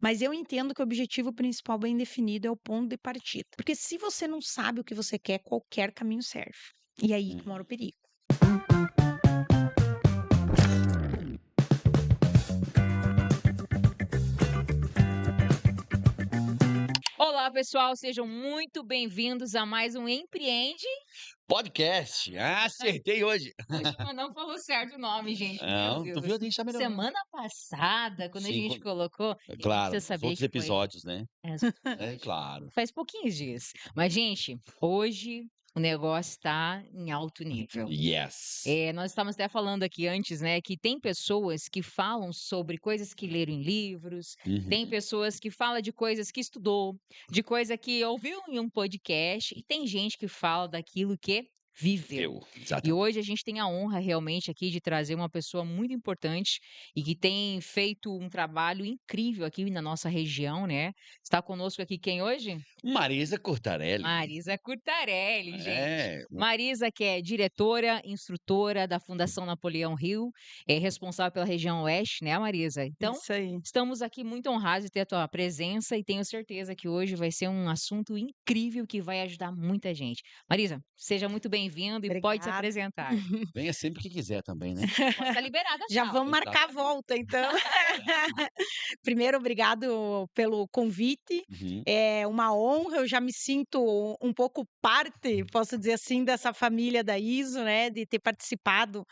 Mas eu entendo que o objetivo principal bem definido é o ponto de partida. Porque se você não sabe o que você quer, qualquer caminho serve. E é aí que mora o perigo. Olá, pessoal, sejam muito bem-vindos a mais um Empreende. Podcast. Acertei hoje. Hoje não falou certo o nome, gente. Meu Não, tu viu? Deus. A gente tá melhorando. Semana passada, quando a Sim, gente colocou, gente, claro, você os sabia outros que foi episódios, né? é, É claro. faz pouquinhos dias. Mas, gente, hoje o negócio está em alto nível. Yes. Nós estávamos até falando aqui antes, né, que tem pessoas que falam sobre coisas que leram em livros, tem Uhum. pessoas que falam de coisas que estudou, de coisa que ouviu em um podcast, e tem gente que fala daquilo que viveu. Eu, E exatamente. hoje a gente tem a honra realmente aqui de trazer uma pessoa muito importante e que tem feito um trabalho incrível aqui na nossa região, né? Está conosco aqui quem hoje? Marisa Cortarelli. Marisa Curtarelli, gente. É. Marisa, que é diretora, instrutora da Fundação Napoleão Hill, é responsável pela região oeste, né, Marisa? Então, Isso aí. estamos aqui muito honrados de ter a tua presença e tenho certeza que hoje vai ser um assunto incrível que vai ajudar muita gente. Marisa, seja muito bem-vinda e pode se Obrigada. apresentar. Venha sempre que quiser também, né? Pode estar liberada Já já. vamos marcar a volta, então. Primeiro, obrigado pelo convite. Uhum. É uma honra, eu já me sinto um pouco parte, posso dizer assim, dessa família da ISO, né, de ter participado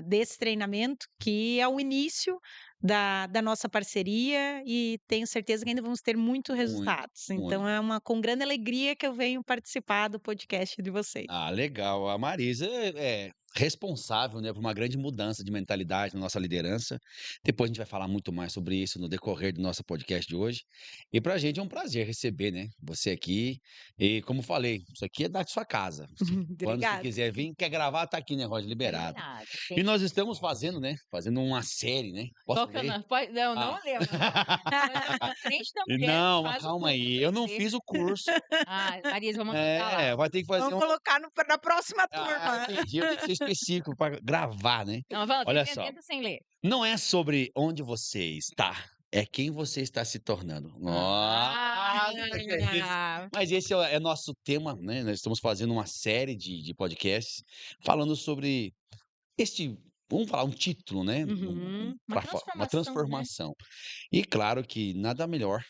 desse treinamento, que é o início da nossa parceria e tenho certeza que ainda vamos ter muitos Muito, resultados. Então, muito. é com grande alegria que eu venho participar do podcast de vocês. Legal. A Marisa é responsável, né, por uma grande mudança de mentalidade na nossa liderança. Depois a gente vai falar muito mais sobre isso no decorrer do nosso podcast de hoje. E pra gente é um prazer receber, né, você aqui. E como falei, isso aqui é da sua casa. Quando você Obrigada. quiser vir, quer gravar, tá aqui, negócio liberado. Liberada. E nós estamos fazendo, né, fazendo uma série, né? Posso Qual que é o ler? nome? Não, não Ah. lembro. Na frente da mulher que Não, mas faz o calma curso aí, pra eu não dizer. fiz o curso. Marisa, vamos anotar lá. Vai ter que fazer Vamos colocar na próxima turma. entendi, eu tenho que ser específico para gravar, né. Não, fala, Olha só, tenta sem ler. não é sobre onde você está, é quem você está se tornando. Ah, Nossa, que isso. Mas esse é nosso tema, né, nós estamos fazendo uma série de podcasts falando sobre este vamos falar um título, né, uhum. Uma uma transformação, né? transformação. E claro que nada melhor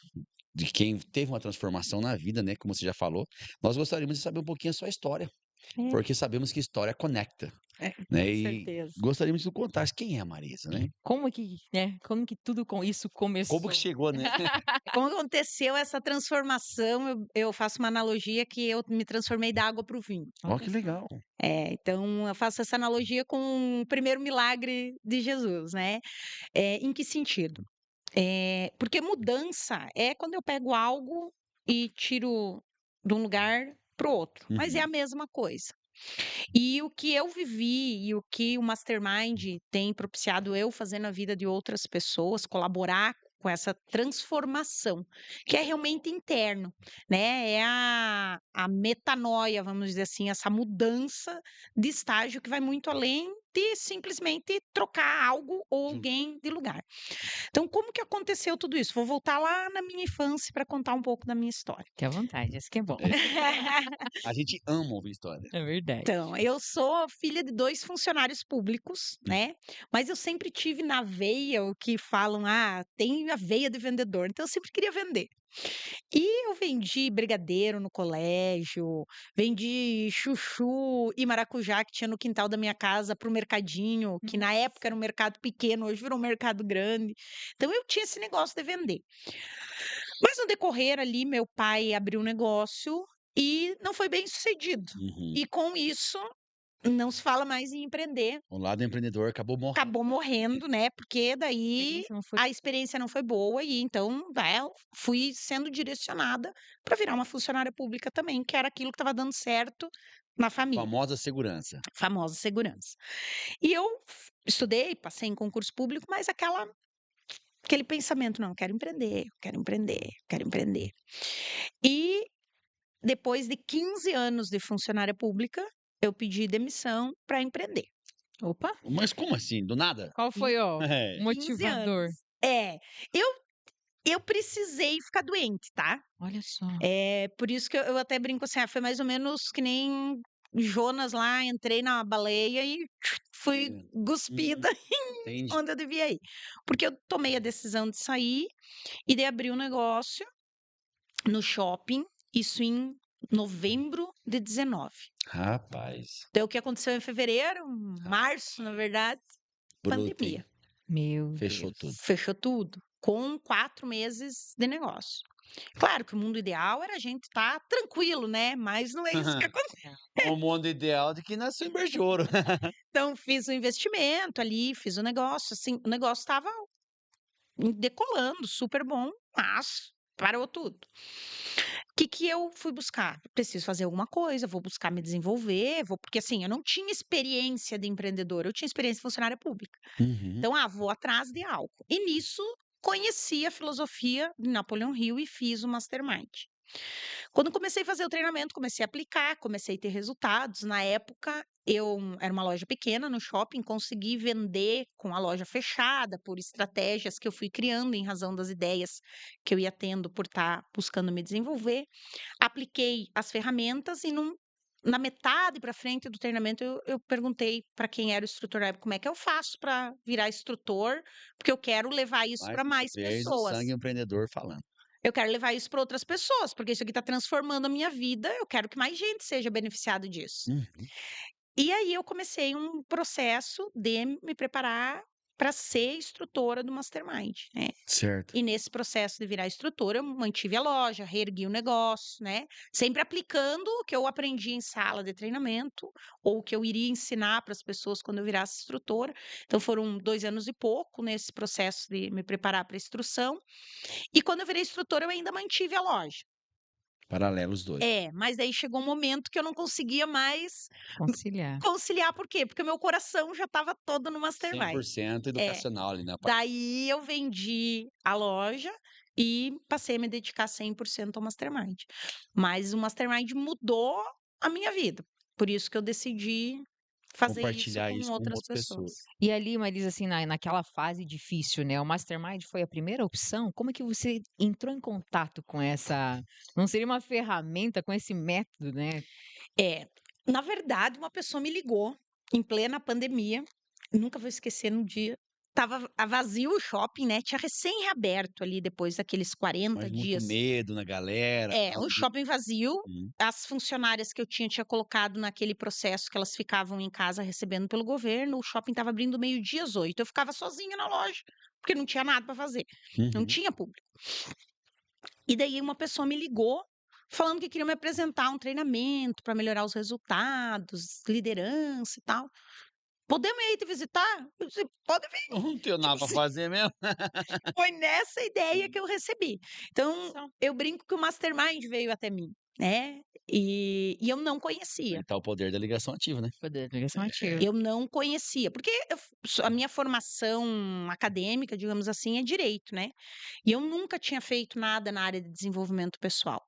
de quem teve uma transformação na vida, né, como você já falou, nós gostaríamos de saber um pouquinho a sua história, É, porque sabemos que história conecta, com né, e certeza. gostaríamos que tu contasse quem é a Marisa, né? Como que, né? Como que tudo com isso Como que começou? chegou, né? Como aconteceu essa transformação, eu faço uma analogia que eu me transformei da água para o vinho. Ó, Olha que só. legal. Então eu faço essa analogia com o primeiro milagre de Jesus, né. Em que sentido? Porque mudança é quando eu pego algo e tiro de um lugar para o outro, mas é a Uhum. mesma coisa. E o que eu vivi e o que o Mastermind tem propiciado eu fazer na vida de outras pessoas, colaborar com essa transformação, que é realmente interno, né? É a metanoia, vamos dizer assim, essa mudança de estágio que vai muito além de simplesmente trocar algo ou De um alguém de lugar. Então, como que aconteceu tudo isso? Vou voltar lá na minha infância para contar um pouco da minha história. Fique à vontade, isso que é bom. é, a gente ama ouvir história. É verdade. Então, eu sou filha de 2 funcionários públicos, Hum. né, mas eu sempre tive na veia o que falam: "Ah, tem a veia de vendedor", então eu sempre queria vender. E eu vendi brigadeiro no colégio, vendi chuchu e maracujá que tinha no quintal da minha casa para o mercadinho, que na época era um mercado pequeno, hoje virou um mercado grande. Então eu tinha esse negócio de vender. Mas no decorrer ali, meu pai abriu um negócio e não foi bem sucedido. Uhum. E com isso, não se fala mais em empreender. O lado empreendedor acabou morrendo. Acabou morrendo, né, porque A daí experiência não foi a experiência não foi boa e então, né, fui sendo direcionada para virar uma funcionária pública também, que era aquilo que estava dando certo na família, Famosa segurança. famosa segurança. E eu estudei, passei em concurso público, mas aquele pensamento: "Não, quero empreender, quero empreender, quero empreender". E depois de 15 anos de funcionária pública, eu pedi demissão para empreender. Opa, Mas como assim? Do nada? qual foi, ó, É. o 15 anos. motivador? É, eu eu precisei ficar doente, tá? Olha só. Por isso que eu até brinco assim, foi mais ou menos que nem Jonas lá, entrei na baleia e fui Uhum, cuspida entendi. onde eu devia ir. Porque eu tomei a decisão de sair e daí abri um negócio no shopping, isso em novembro de 19. Rapaz, Então, o que aconteceu em fevereiro, março, na verdade, bruto, hein? pandemia. Meu Fechou tudo. Deus. Fechou tudo, com 4 meses de negócio. Claro que o mundo ideal era a gente estar tranquilo, né, mas não é isso que acontece. O mundo ideal de que nasceu em berço de ouro. Então, fiz o investimento ali, fiz o negócio, assim, o negócio estava decolando, super bom, mas parou tudo. O que que eu fui buscar? Preciso fazer alguma coisa, vou buscar me desenvolver, vou porque, assim, eu não tinha experiência de empreendedora, eu tinha experiência de funcionária pública. Uhum. Então, vou atrás de algo. E nisso, conheci a filosofia de Napoleão Hill e fiz o mastermind. Quando comecei a fazer o treinamento, comecei a aplicar, comecei a ter resultados. Na época, eu era uma loja pequena no shopping, consegui vender com a loja fechada por estratégias que eu fui criando em razão das ideias que eu ia tendo por estar buscando me desenvolver. Apliquei as ferramentas e na metade para frente do treinamento eu perguntei para quem era o instrutor na época, como é que eu faço para virar instrutor, porque eu quero levar isso Mais para uma mais vez, o pessoas. sangue empreendedor falando. Eu quero levar isso para outras pessoas, porque isso aqui está transformando a minha vida, eu quero que mais gente seja beneficiado disso. Uhum. E aí eu comecei um processo de me preparar para ser instrutora do Mastermind, né. Certo. E nesse processo de virar instrutora, eu mantive a loja, reergui o negócio, né, sempre aplicando o que eu aprendi em sala de treinamento, ou o que eu iria ensinar para as pessoas quando eu virasse instrutora. Então foram 2 anos e pouco nesse processo de me preparar para a instrução. E quando eu virei instrutora, eu ainda mantive a loja. Paralelo os dois. Mas daí chegou um momento que eu não conseguia mais Conciliar. conciliar, por quê? Porque o meu coração já estava todo no Mastermind. 100% É. educacional ali na parte. Daí eu vendi a loja e passei a me dedicar 100% ao Mastermind. Mas o Mastermind mudou a minha vida. Por isso que eu decidi fazer isso Compartilhar com isso com outras outras pessoas. pessoas. E ali, Marisa, assim, naquela fase difícil, né, o mastermind foi a primeira opção? Como é que você entrou em contato com essa não seria uma ferramenta, com esse método, né? É, na verdade, uma pessoa me ligou em plena pandemia, nunca vou esquecer no dia, estava vazio o shopping, né, tinha recém reaberto ali depois daqueles 40 Mas muito dias. medo na galera, tal, O de shopping vazio, uhum. as funcionárias que eu tinha colocado naquele processo que elas ficavam em casa recebendo pelo governo, o shopping estava abrindo meio-dia às 8h, eu ficava sozinha na loja, porque não tinha nada para fazer, não Uhum. tinha público. E daí uma pessoa me ligou, falando que queria me apresentar um treinamento para melhorar os resultados, liderança e tal. "Podemos ir aí te visitar?" Eu disse: "Pode vir". Não tenho Tipo nada pra assim, fazer mesmo. foi nessa ideia Sim. que eu recebi. Então, Só. eu brinco que o mastermind veio até mim, né, e eu não Aí conhecia. tá o poder da ligação ativa, né. Poder de ligação ativa. Eu não conhecia, porque a minha formação acadêmica, digamos assim, é direito, né, e eu nunca tinha feito nada na área de desenvolvimento pessoal.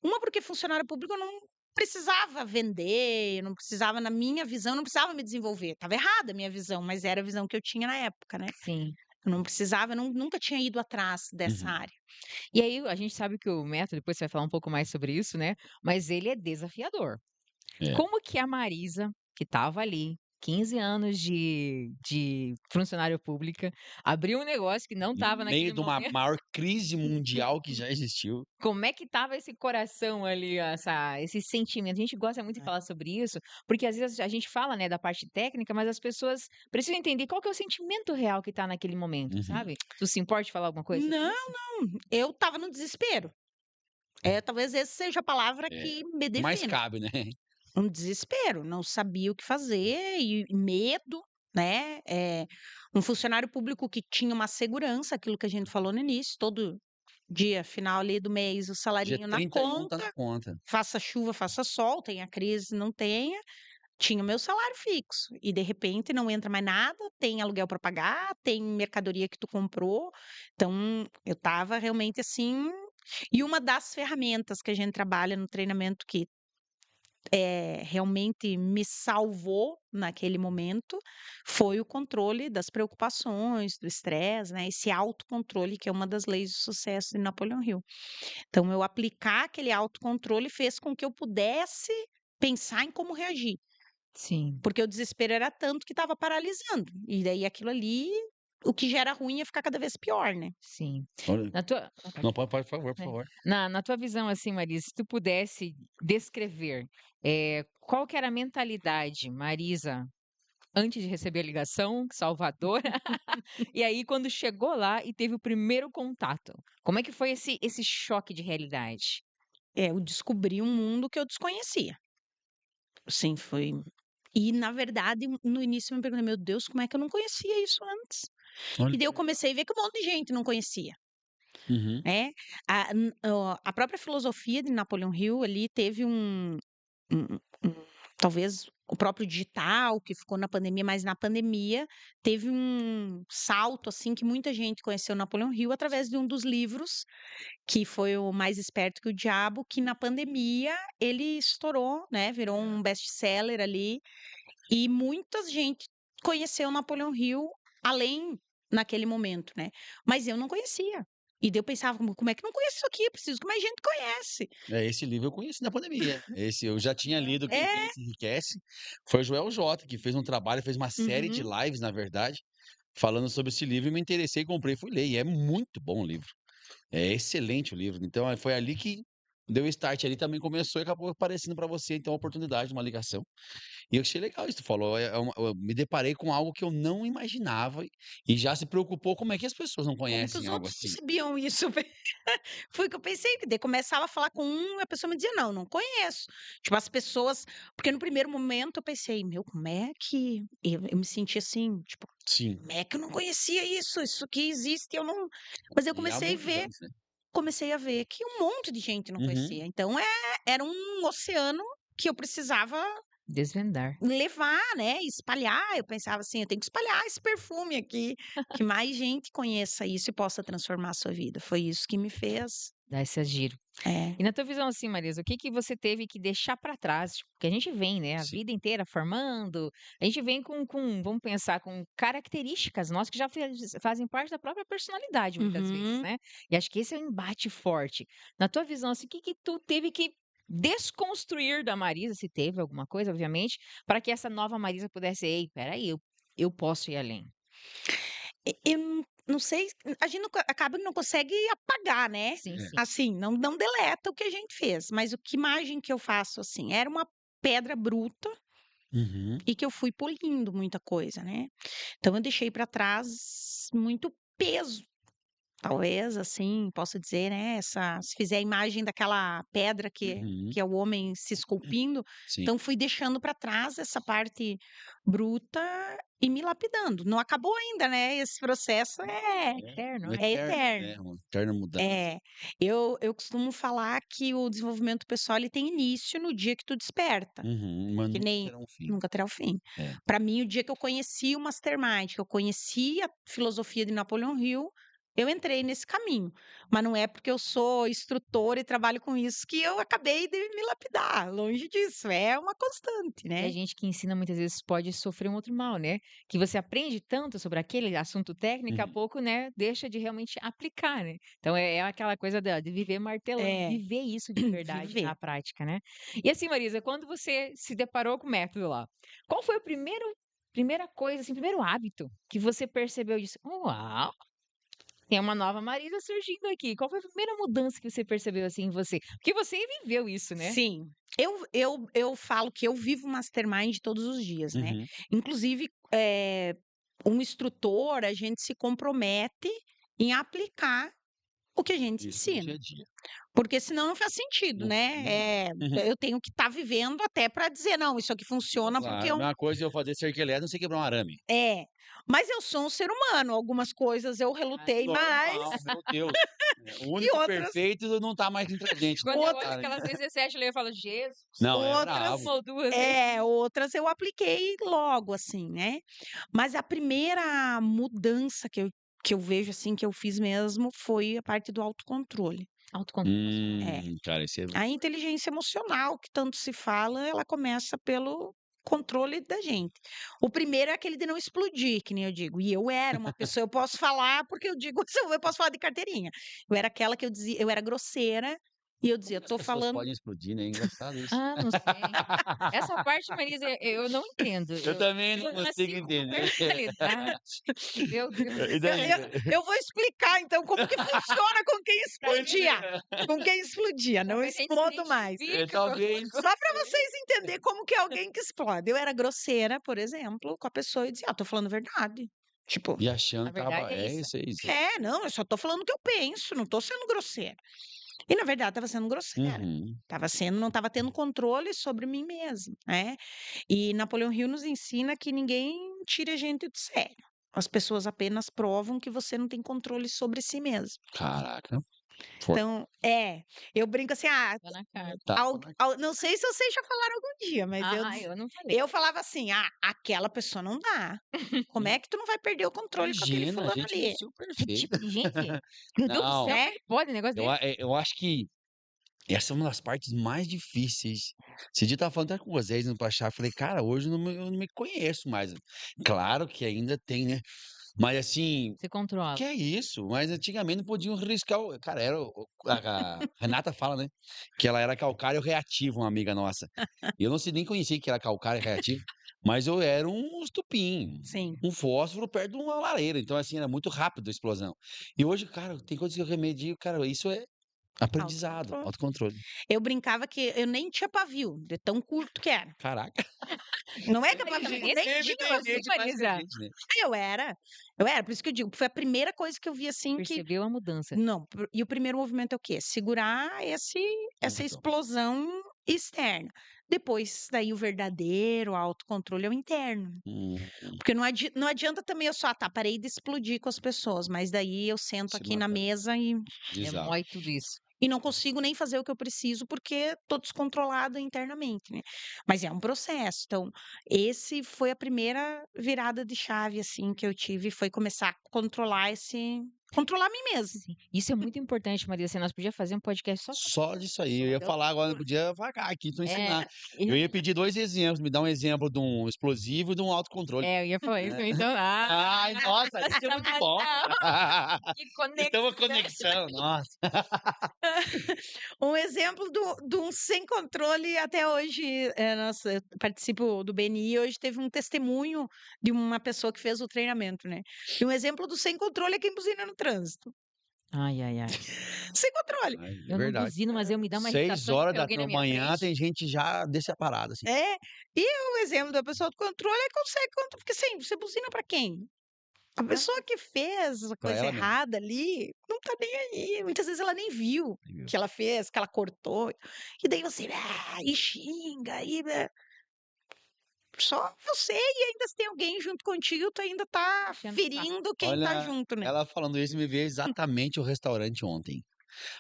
Uma, porque funcionário público eu não precisava vender, eu não precisava, na minha visão, eu não precisava me desenvolver. Estava errada a minha visão, mas era a visão que eu tinha na época, né. Sim. Eu não precisava, eu nunca tinha ido atrás dessa Uhum. área. E aí a gente sabe que o método, depois você vai falar um pouco mais sobre isso, né, mas ele é desafiador. É. Como que a Marisa, que estava ali, 15 anos de funcionária pública, abriu um negócio que não No estava meio naquele de uma momento, maior crise mundial que já existiu. como é que estava esse coração ali, esse sentimento? A gente gosta muito de falar sobre isso, porque às vezes a gente fala, né, da parte técnica, mas as pessoas precisam entender qual que é o sentimento real que está naquele momento, Uhum. sabe? Tu se importa de falar alguma coisa sobre Não, isso? não, eu estava no desespero. Talvez essa seja a palavra É. que me O que mais defina. cabe, né. Um desespero, não sabia o que fazer e medo, né, um funcionário público que tinha uma segurança, aquilo que a gente falou no início, todo dia, final ali do mês, o Dia salarinho na 31 tá na conta, conta. faça chuva, faça sol, tenha crise, não tenha, tinha o meu salário fixo. E de repente não entra mais nada, tem aluguel para pagar, tem mercadoria que tu comprou. Então, eu estava realmente assim. E uma das ferramentas que a gente trabalha no treinamento, que realmente me salvou naquele momento foi o controle das preocupações, do estresse, né? Esse autocontrole que é uma das leis do sucesso de Napoleão Hill. Então, eu aplicar aquele autocontrole fez com que eu pudesse pensar em como reagir, Sim, porque o desespero era tanto que estava paralisando. E daí aquilo ali, o que já era ruim ia ficar cada vez pior, né? sim. Olha, Na tua pode não, por favor, por É. favor. Na tua visão, assim, Marisa, se tu pudesse descrever, qual que era a mentalidade, Marisa, antes de receber a ligação, salvadora, e aí quando chegou lá e teve o primeiro contato, como é que foi esse choque de realidade? Eu descobri um mundo que eu desconhecia. Sim, foi. E, na verdade, no início eu me perguntei, meu Deus, como é que eu não conhecia isso antes? Olha E daí eu que legal. comecei a ver que um monte de gente não conhecia, Uhum. né? A própria filosofia de Napoleão Hill ali teve um- um- talvez o próprio digital que ficou na pandemia, mas na pandemia teve um salto assim que muita gente conheceu Napoleão Hill através de um dos livros que foi o Mais Esperto que o Diabo, que na pandemia ele estourou, né? Virou um best-seller ali e muita gente conheceu Napoleão Hill além naquele momento, né? Mas eu não conhecia. E daí eu pensava, como é que eu não conheço isso aqui? Eu preciso que mais gente conhece. Esse livro eu conheci na pandemia. Esse eu já tinha lido Quem É. Pensa Enriquece. Foi o Joel J, que fez um trabalho, fez uma série de Uhum. lives, na verdade, falando sobre esse livro e me interessei, comprei, fui ler. E é muito bom o livro. É excelente o livro. Então, foi ali que deu start ali, também começou e acabou aparecendo para você, então, a oportunidade, uma ligação. E eu achei legal isso que tu falou. Eu me deparei com algo que eu não imaginava e já se preocupou como é que as pessoas não Como que conhecem os algo outros não assim. sabiam isso? Foi o que eu pensei, que daí começava a falar com um e a pessoa me dizia: "Não, não conheço". Tipo, as pessoas porque no primeiro momento eu pensei: "Meu, como é que" eu me senti assim, tipo: Sim. "Como é que eu não conhecia isso? Isso aqui existe, eu não" mas eu E há muitos anos, né? comecei a ver que um monte de gente não Uhum. conhecia. Então, era um oceano que eu precisava Desvendar. levar, né, espalhar. Eu pensava assim: "Eu tenho que espalhar esse perfume aqui, que mais gente conheça isso e possa transformar a sua vida". Foi isso que me fez Dá esse giro. é. E na tua visão, assim, Marisa, o que que você teve que deixar para trás? Tipo, porque a gente vem, né, a Sim. vida inteira formando, a gente vem vamos pensar, com características nossas que já fazem parte da própria personalidade, muitas vezes, Uhum. né? E acho que esse é um embate forte. Na tua visão, assim, o que que tu teve que desconstruir da Marisa, se teve alguma coisa, obviamente, para que essa nova Marisa pudesse, ei, peraí, eu posso ir além. Eu não sei, a gente não acaba que não consegue apagar, né, Sim, É. sim. assim, não deleta o que a gente fez, mas o que imagem que eu faço, assim, era uma pedra bruta Uhum. e que eu fui polindo muita coisa, né. Então eu deixei para trás muito peso. Talvez, assim, posso dizer, né, se fizer a imagem daquela pedra Uhum. que é o homem se esculpindo, Sim. então fui deixando para trás essa parte bruta e me lapidando. Não acabou ainda, né, esse processo Eterno, Um né? é eterno, eterno. né, uma eterna mudança. É, eu costumo falar que o desenvolvimento pessoal ele tem início no dia que tu desperta, Uhum. Mas que nunca nem terá um fim. nunca terá o fim. É. Para mim, o dia que eu conheci o Mastermind, que eu conheci a filosofia de Napoleão Hill, eu entrei nesse caminho. Mas não é porque eu sou instrutora e trabalho com isso que eu acabei de me lapidar. Longe disso, é uma constante, E a né? gente que ensina muitas vezes pode sofrer um outro mal, né? Que você aprende tanto sobre aquele assunto técnico, a Uhum. pouco, né, deixa de realmente aplicar, né? Então é aquela coisa de viver martelando, É, viver isso de verdade viver. na prática, né? E assim, Marisa, quando você se deparou com o método lá, qual foi o primeira coisa, assim, primeiro hábito que você percebeu disso? Uau! Tem uma nova Marisa surgindo aqui. Qual foi a primeira mudança que você percebeu assim em você? Porque você viveu isso, né? Sim. Eu falo que eu vivo mastermind todos os dias, né? Uhum. Inclusive, um instrutor, a gente se compromete em aplicar o que a gente Isso no ensina. dia a dia. Porque senão não faz sentido, Não faz né? nem Uhum. Eu tenho que estar vivendo até para dizer, não, isso aqui funciona porque Claro, a eu. mesma coisa é eu fazer cerca elétrica, não sei quebrar um arame. É. Mas eu sou um ser humano, algumas coisas eu Ah, relutei mais Normal, meu Deus. O e único outras, perfeito não tá mais entre a gente, né, quando eu olho cara. aquelas 17 ali, eu falo: "Jesus, Não, é outras, bravo. uma ou duas aí". outras eu apliquei logo, assim, né? Mas a primeira mudança que eu que eu vejo, assim, que eu fiz mesmo, foi a parte do autocontrole. Autocontrole emocional. É. Cara, esse é A inteligência emocional, que tanto se fala, ela começa pelo controle da gente. O primeiro é aquele de não explodir, que nem eu digo. E eu era uma pessoa, eu posso falar, porque eu digo, eu posso falar de carteirinha. Eu era aquela que eu dizia, eu era grosseira, e eu dizia, como as tô pessoas falando. podem explodir, né? É engraçado isso. Ah, não sei. Essa parte, Marisa, eu não entendo. Eu também não Eu nasci consigo com entender. personalidade. Meu Deus do E céu. daí? Eu vou explicar, então, como que funciona com quem explodia. Com quem explodia, não Talvez a gente se explodo mais. identifique com Talvez. alguma Só para coisa. vocês entenderem como que é alguém que explode. Eu era grosseira, por exemplo, com a pessoa e dizia, tô falando a verdade. Tipo, E achando A que tava. verdade é É isso. isso, é isso. não, eu só tô falando o que eu penso, não tô sendo grosseira. E na verdade estava sendo grosseira. Uhum. Não estava tendo controle sobre mim mesma, né? E Napoleão Hill nos ensina que ninguém tira a gente do sério. As pessoas apenas provam que você não tem controle sobre si mesmo. Caraca. Forte. Então, eu brinco assim, Tá na cara. Tá. não sei se vocês já falaram algum dia, mas Eu não falei. eu falava assim, aquela pessoa não dá. Como é que tu não vai perder o controle com aquele Imagina, a fulano gente ali? nasceu Que perfeito. tipo de gente? Meu Deus do Não, céu, É, como pode um negócio desse? eu acho que essa é uma das partes mais difíceis. Esse dia eu estava falando até com vocês no Pachá, falei, cara, hoje eu não me conheço mais. Claro que ainda tem, né? Mas assim, Se controla. que é isso? Mas antigamente não podiam riscar Cara, era a Renata fala, né? Que ela era calcário reativo, uma amiga nossa. Eu não sei nem conhecia que era calcário reativo, mas eu era um estupim, sim. um fósforo perto de uma lareira. Então, assim, era muito rápido a explosão. E hoje, cara, tem coisas que eu remedio, cara, isso é aprendizado, Autocontrole. autocontrole. Eu brincava que eu nem tinha pavio, de tão curto que era. Caraca. Não é que a Marisa, pavio mas nem sempre tinha tem gente que faz com a Marisa. gente, né? Eu era, por isso que eu digo, foi a primeira coisa que eu vi assim que Percebeu a mudança. não, e o primeiro movimento é o quê? Segurar essa Então. explosão externa. Depois, daí o verdadeiro autocontrole é o interno. Hum, Porque não adianta também eu só, parei de explodir com as pessoas, mas daí eu sento se aqui na mata. mesa e Exato. Remói tudo isso. não consigo nem fazer o que eu preciso porque tô descontrolada internamente, né. Mas é um processo, então esse foi a primeira virada de chave, assim, que eu tive, foi começar a controlar a mim mesma. Sim. Isso é muito importante, Maria. Assim, nós podíamos fazer um podcast só sobre Só disso aí. Eu ia eu- falar agora, não podia vagar aqui pra ensinar. É, Eu ia pedir 2 exemplos, me dá um exemplo de um explosivo e de um autocontrole. eu ia falar isso. Então, Ai, nossa, isso é muito bom. que Então a conexão. conexão, nossa. Um exemplo de um sem controle até hoje, nossa, eu participo do BNI e hoje teve um testemunho de uma pessoa que fez o treinamento, né. E um exemplo do sem controle é quem buzina no trânsito. Ai, ai, ai. Sem controle. Ai, Eu não verdade. buzino, mas eu me dá uma 6 irritação de horas ver da alguém na minha manhã frente. tem gente já parada, assim. É, e o exemplo da pessoa do controle é consegue controlar, porque assim, você buzina pra quem? A pessoa que fez a Pra coisa ela mesma. errada ali, não tá nem aí, muitas vezes ela nem viu que ela fez, que ela cortou, e daí você, e xinga, só você e ainda se tem alguém junto contigo, tu ainda tá Enchendo o saco. ferindo quem tá Olha, junto, né. ela falando isso me veio exatamente o restaurante ontem.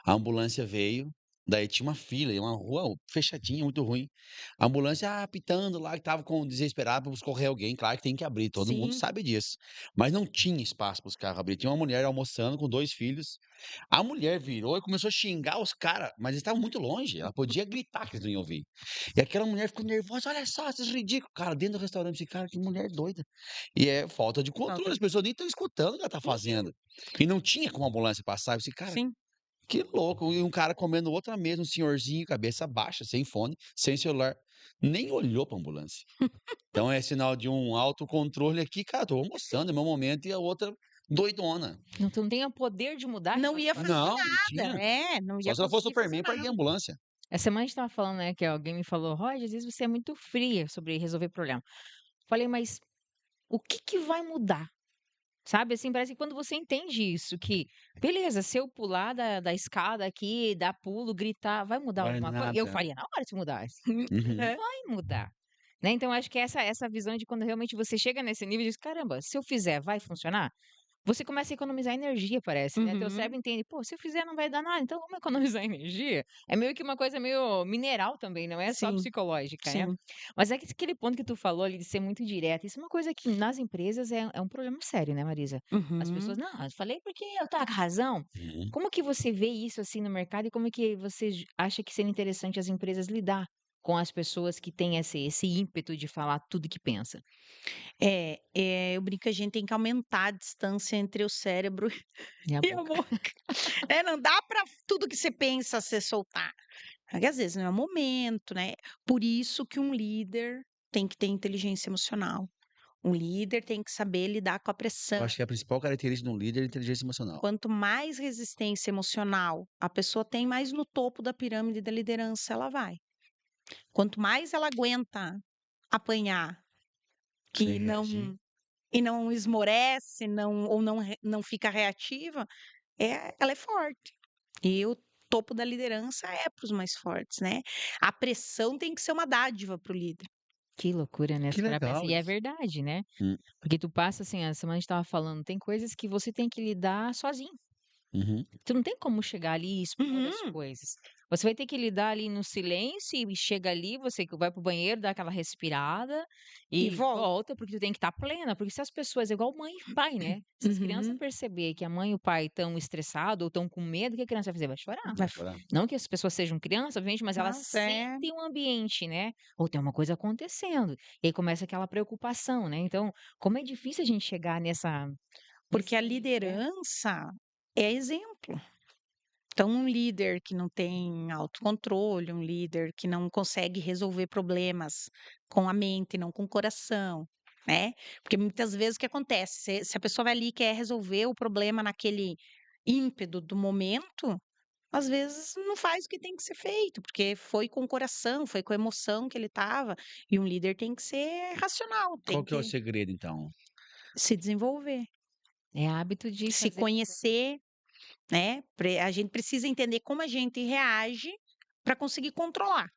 A ambulância veio, daí tinha uma fila, e uma rua fechadinha, muito ruim. A ambulância apitando lá, que tava com desesperado para socorrer alguém, claro que tem que abrir, todo mundo Sim, sabe disso. Mas não tinha espaço para os carros abrir. Tinha uma mulher almoçando com 2 filhos. A mulher virou e começou a xingar os caras, mas eles estavam muito longe, ela podia gritar que eles não iam ouvir. E aquela mulher ficou nervosa, olha só, esses ridículos. Cara, dentro do restaurante, esse cara, que mulher doida. E é falta de controle, falta as pessoas nem estão escutando o que ela tá fazendo. E não tinha como a ambulância passar. Eu disse, cara, sim. que louco. E um cara comendo outra mesa, um senhorzinho, cabeça baixa, sem fone, sem celular. Nem olhou pra ambulância. Então é sinal de um autocontrole aqui, cara, tô almoçando, é meu momento, e a outra doidona. Não, tu não tem o poder de mudar Não aquela ia fazer situação. Não, não tinha. não Só ia se ela fosse conseguir fazer Superman pra ir em nada. ambulância. Essa semana a gente tava falando, né, que alguém me falou, Roger, às vezes você é muito fria sobre resolver problema. Falei, mas o que que vai mudar? Sabe, assim, parece que quando você entende isso, que, beleza, se eu pular da escada aqui, dar pulo, gritar, vai mudar Vai alguma coisa? Eu nada. faria na hora se mudasse. Uhum. É. Vai mudar. Né? Então, acho que essa visão de quando realmente você chega nesse nível e diz, caramba, se eu fizer, vai funcionar? você começa a economizar energia, parece, né? Teu Uhum. cérebro entende, pô, se eu fizer não vai dar nada, então vamos economizar energia. É meio que uma coisa meio mineral também, não é só Sim, psicológica, né? sim. Mas é que aquele ponto que tu falou ali de ser muito direta, isso é uma coisa que nas empresas é um problema sério, né, Marisa? As pessoas, Uhum. não, eu falei porque eu tô com razão. Uhum. Como que você vê isso assim no mercado e como que você acha que seria interessante as empresas lidar com as pessoas que têm esse ímpeto de falar tudo que pensa? Eu brinco que a gente tem que aumentar a distância entre o cérebro E a e a boca. boca. Não dá para tudo que você pensa você soltar. Porque às vezes não é o momento, né? Por isso que um líder tem que ter inteligência emocional. Um líder tem que saber lidar com a Eu pressão. acho que a principal característica de um líder é a inteligência emocional. Quanto mais resistência emocional a pessoa tem, mais no topo da pirâmide da liderança ela vai. Quanto mais ela aguenta apanhar Sem e reagir. não esmorece, não fica reativa, ela é forte. E o topo da liderança é para os mais fortes, né? A pressão tem que ser uma dádiva para o líder. Que loucura, né? Que Se parar pra pensar. legal E é isso. verdade, né? Hum. Porque tu passa assim, a semana a gente estava falando, tem coisas que você tem que lidar sozinho. Uhum. Tu não tem como chegar ali e expor as Uhum. coisas. Você vai ter que lidar ali no silêncio e chega ali, você vai pro banheiro, dá aquela respirada E e volta. volta, porque tu tem que estar plena, porque se as pessoas, é igual mãe e pai, né? Se as crianças Uhum. perceber que a mãe e o pai estão estressados ou estão com medo, o que a criança vai fazer? Vai chorar. Vai chorar. Não que as pessoas sejam crianças, obviamente, mas elas Nossa, sentem o ambiente, né? Ou tem uma coisa acontecendo. E aí começa aquela preocupação, né? Então, como é difícil a gente chegar porque nesse a nível, né? liderança é exemplo. Então, um líder que não tem autocontrole, um líder que não consegue resolver problemas com a mente, não com o coração, né? Porque muitas vezes o que acontece? Se a pessoa vai ali e quer resolver o problema naquele ímpeto do momento, às vezes não faz o que tem que ser feito, porque foi com o coração, foi com a emoção que ele estava. E um líder tem que ser racional, Qual tem que é o que segredo, então? se desenvolver, É hábito de se fazer. conhecer, né? A gente precisa entender como a gente reage para conseguir controlar.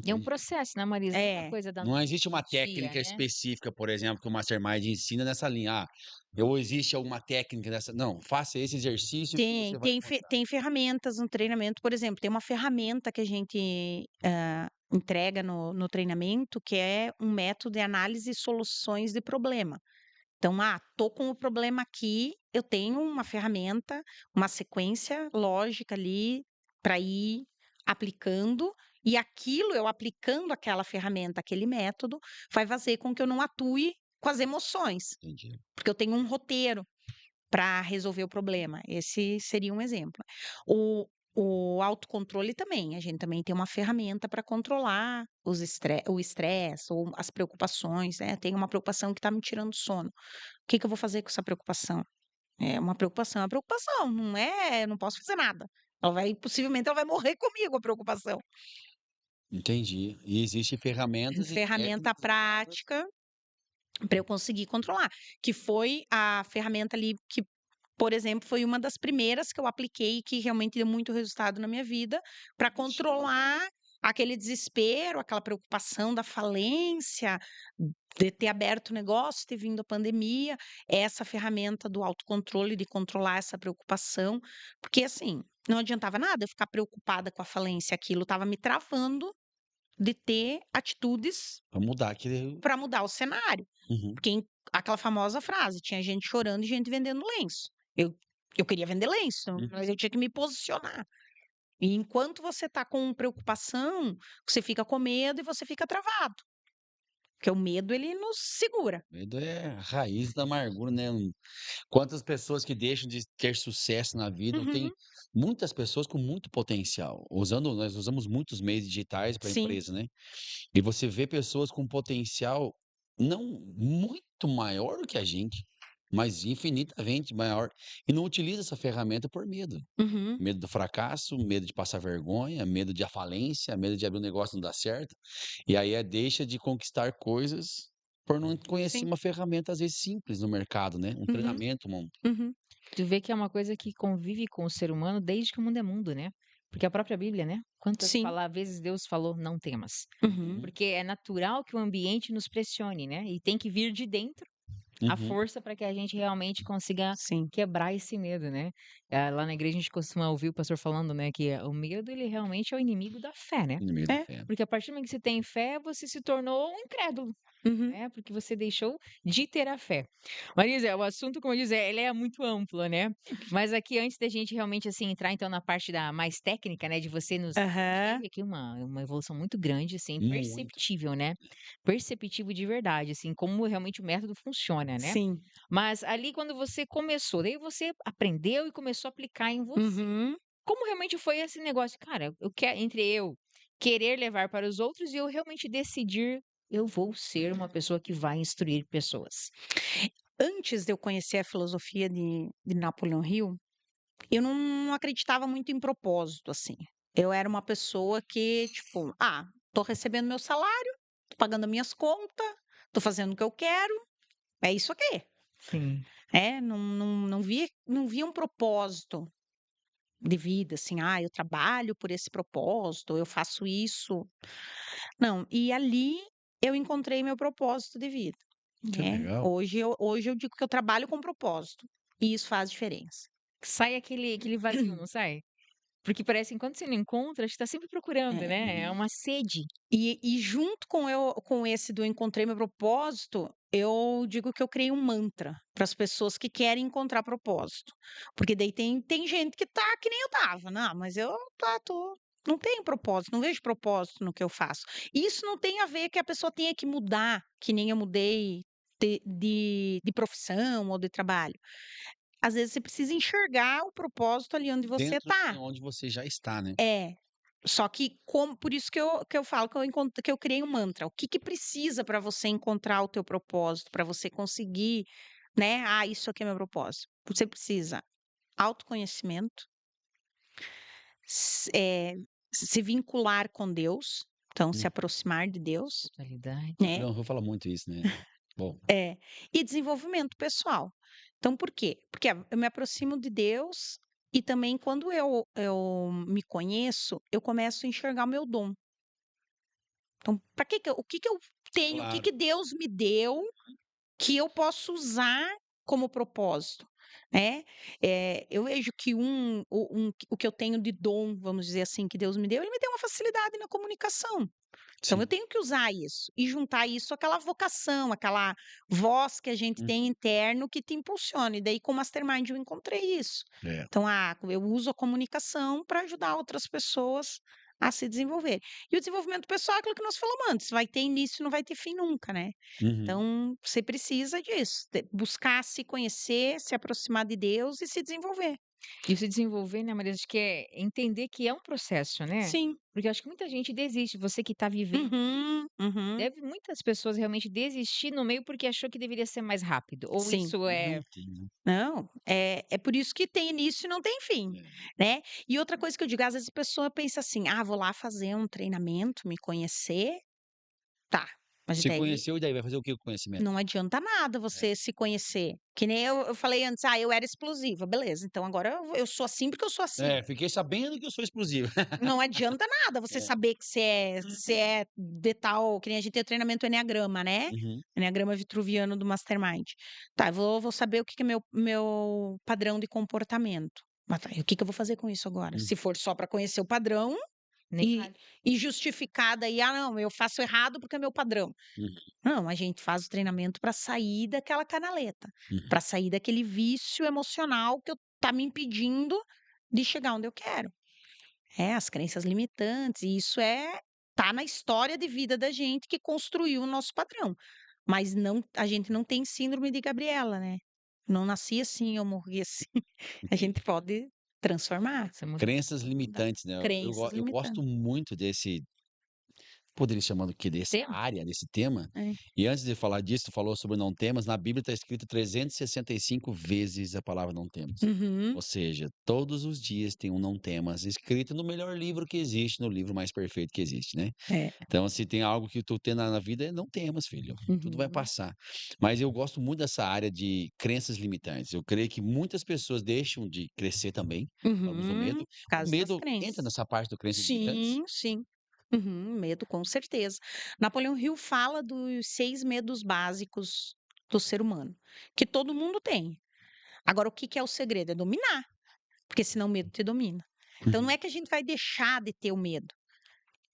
E é um Entendi. processo, né, Marisa? Não é uma É, coisa da Não noite existe pro uma dia, técnica né? específica, por exemplo, que o Mastermind ensina nessa linha. Ou existe alguma técnica nessa. Não, faça esse exercício que tem, você vai tem, encontrar. tem ferramentas no treinamento, por exemplo, tem uma ferramenta que a gente entrega no treinamento, que é um método de análise e soluções de problema. Então, tô com o problema aqui, eu tenho uma ferramenta, uma sequência lógica ali para ir aplicando, e aquilo, eu aplicando aquela ferramenta, aquele método, vai fazer com que eu não atue com as emoções, Entendi. porque eu tenho um roteiro para resolver o problema. Esse seria um exemplo. O, o autocontrole também, a gente também tem uma ferramenta para controlar o estresse ou as preocupações, né? Tem uma preocupação que está me tirando sono. O que que eu vou fazer com essa preocupação? É uma preocupação, não é, eu não posso fazer nada. Possivelmente ela vai morrer comigo, a preocupação. Entendi. E existem ferramentas e Ferramenta técnicas usadas. prática para eu conseguir controlar, que foi a ferramenta ali que, por exemplo, foi uma das primeiras que eu apliquei e que realmente deu muito resultado na minha vida para controlar aquele desespero, aquela preocupação da falência, de ter aberto o negócio, ter vindo a pandemia, essa ferramenta do autocontrole, de controlar essa preocupação, porque assim, não adiantava nada eu ficar preocupada com a falência, aquilo estava me travando de ter atitudes Para mudar aquele. para mudar o cenário. Uhum. Porque aquela famosa frase, tinha gente chorando e gente vendendo lenço. Eu queria vender lenço, Uhum. mas eu tinha que me posicionar. E enquanto você está com preocupação, você fica com medo e você fica travado. Porque o medo, ele nos segura. Medo é a raiz da amargura, né? Quantas pessoas que deixam de ter sucesso na vida, tem Uhum, muitas pessoas com muito potencial. Nós usamos muitos meios digitais para a sim. empresa, né? E você vê pessoas com potencial não muito maior do que a gente, mas infinitamente maior, e não utiliza essa ferramenta por medo. Uhum, Medo do fracasso, medo de passar vergonha, medo de a falência, medo de abrir um negócio e não dar certo. E aí deixa de conquistar coisas por não conhecer sim. uma ferramenta, às vezes, simples no mercado, né? Um Uhum, treinamento, uhum, Tu vê que é uma coisa que convive com o ser humano desde que o mundo, né? Porque a própria Bíblia, né? Quantas sim. vezes Deus falou, não temas. Uhum, Uhum. Porque é natural que o ambiente nos pressione, né? E tem que vir de dentro a Uhum. força para que a gente realmente consiga Sim. quebrar esse medo, né. Lá na igreja a gente costuma ouvir o pastor falando, né, que o medo ele realmente é o inimigo da fé, né. Inimigo da É. fé. Porque a partir do momento que você tem fé, você se tornou um incrédulo. Uhum. Né, porque você deixou de ter a fé. Marisa, o assunto, como eu disse, ele é muito amplo, né, mas aqui antes da gente realmente, assim, entrar então na parte da mais técnica, né, de você nos a gente Aham. teve aqui uma evolução muito grande, assim, Muito. perceptível, né, perceptível de verdade, assim, como realmente o método funciona, né. Sim. Mas ali quando você começou, daí você aprendeu e começou a aplicar em você. Uhum. Como realmente foi esse negócio? Cara, eu quero entre eu querer levar para os outros e eu realmente decidir, eu vou ser uma pessoa que vai instruir pessoas. Antes de eu conhecer a filosofia de Napoleão Hill, eu não acreditava muito em propósito, assim. Eu era uma pessoa que, tipo, tô recebendo meu salário, tô pagando as minhas contas, tô fazendo o que eu quero, é isso aqui. Sim. Não via um propósito de vida, assim, eu trabalho por esse propósito, eu faço isso. Não, e ali eu encontrei meu propósito de vida, Que né. legal. Hoje eu digo que eu trabalho com propósito, e isso faz diferença. Sai aquele vazio, não sai? Porque parece que enquanto você não encontra, você tá sempre procurando, É. né, é Uhum. uma sede. E junto com esse do encontrei meu propósito, eu digo que eu criei um mantra para as pessoas que querem encontrar propósito. Porque daí tem gente que tá que nem eu estava, não, mas eu tô não tenho propósito, não vejo propósito no que eu faço. Isso não tem a ver que a pessoa tenha que mudar, que nem eu mudei de profissão ou de trabalho. Às vezes você precisa enxergar o propósito ali onde você Dentro de tá. onde você já está, né. É. Só que como por isso que eu falo que eu criei um mantra. O que que precisa para você encontrar o teu propósito, para você conseguir, né, isso aqui é meu propósito". Você precisa autoconhecimento, se vincular com Deus, então se Hum. aproximar de Deus, Totalidade. né. Napoleão Hill fala muito isso, né. Bom, É, e desenvolvimento pessoal. Então por quê? Porque eu me aproximo de Deus e também quando eu me conheço, eu começo a enxergar o meu dom. Então, para o que que eu tenho, o que claro. que Deus me deu que eu posso usar como propósito, né? Eu vejo que o que eu tenho de dom, vamos dizer assim, que Deus me deu, ele me deu uma facilidade na comunicação. Então eu Sim. tenho que usar isso e juntar isso àquela vocação, aquela voz que a gente Hum. tem interno que te impulsiona. E daí com o Mastermind eu encontrei isso. É. Então, eu uso a comunicação para ajudar outras pessoas a se desenvolver. E o desenvolvimento pessoal é aquilo que nós falamos antes, vai ter início, não vai ter fim nunca, né? Uhum. Então, você precisa disso, buscar se conhecer, se aproximar de Deus e se desenvolver. E se desenvolver, né, Maria, acho que é entender que é um processo, né. Sim. Porque eu acho que muita gente desiste, você que está vivendo Uhum, uhum. deve muitas pessoas realmente desistir no meio, porque achou que deveria ser mais rápido, ou Sim. isso é Não tem, né. Não, é por isso que tem início e não tem fim, É. né. E outra coisa que eu digo, às vezes a pessoa pensa assim: vou lá fazer um treinamento, me conhecer, tá, mas Se daí conheceu e daí vai fazer o que com o conhecimento? não adianta nada É. você se conhecer. Que nem eu falei antes: eu era explosiva", beleza, então agora eu sou assim porque eu sou assim. É, fiquei sabendo que eu sou explosivo. Não adianta nada você É. saber que você é de tal que nem a gente tem o treinamento enneagrama, né, Uhum. enneagrama vitruviano do Mastermind. Tá, eu vou saber o que que é meu padrão de comportamento. Mas tá, e o que que eu vou fazer com isso agora? Hum. Se for só para conhecer o padrão nem e vale. e justificar daí: não, eu faço errado porque é meu padrão". Uhum. Não, a gente faz o treinamento para sair daquela canaleta, Uhum. para sair daquele vício emocional que tá me impedindo de chegar onde eu quero. As crenças limitantes, e isso tá na história de vida da gente que construiu o nosso padrão. Mas não, a gente não tem síndrome de Gabriela, né? Não nasci assim, eu morri assim. A gente Entendi. pode transformar. Você muda Crenças Mudar. limitantes, né. Crenças Eu gosto limitantes. muito desse poderia chamar do quê? Dessa tema. área, desse tema. É. E antes de falar disso, tu falou sobre não temas, na Bíblia está escrito 365 vezes a palavra não temas. Uhum. Ou seja, todos os dias tem um não temas escrito no melhor livro que existe, no livro mais perfeito que existe, né. É. Então, se tem algo que tu tem na vida, é não temas, filho, tudo vai Uhum. passar. Mas eu gosto muito dessa área de crenças limitantes. Eu creio que muitas pessoas deixam de crescer também, por causa do Uhum. medo. Por O causa das medo entra crenças. nessa parte do crenças limitantes? Sim, sim. Uhum, medo, com certeza. Napoleão Hill fala dos 6 medos básicos do ser humano, que todo mundo tem. Agora, o que que é o segredo? É dominar, porque senão o medo te domina. Então, não Uhum. é que a gente vai deixar de ter o medo,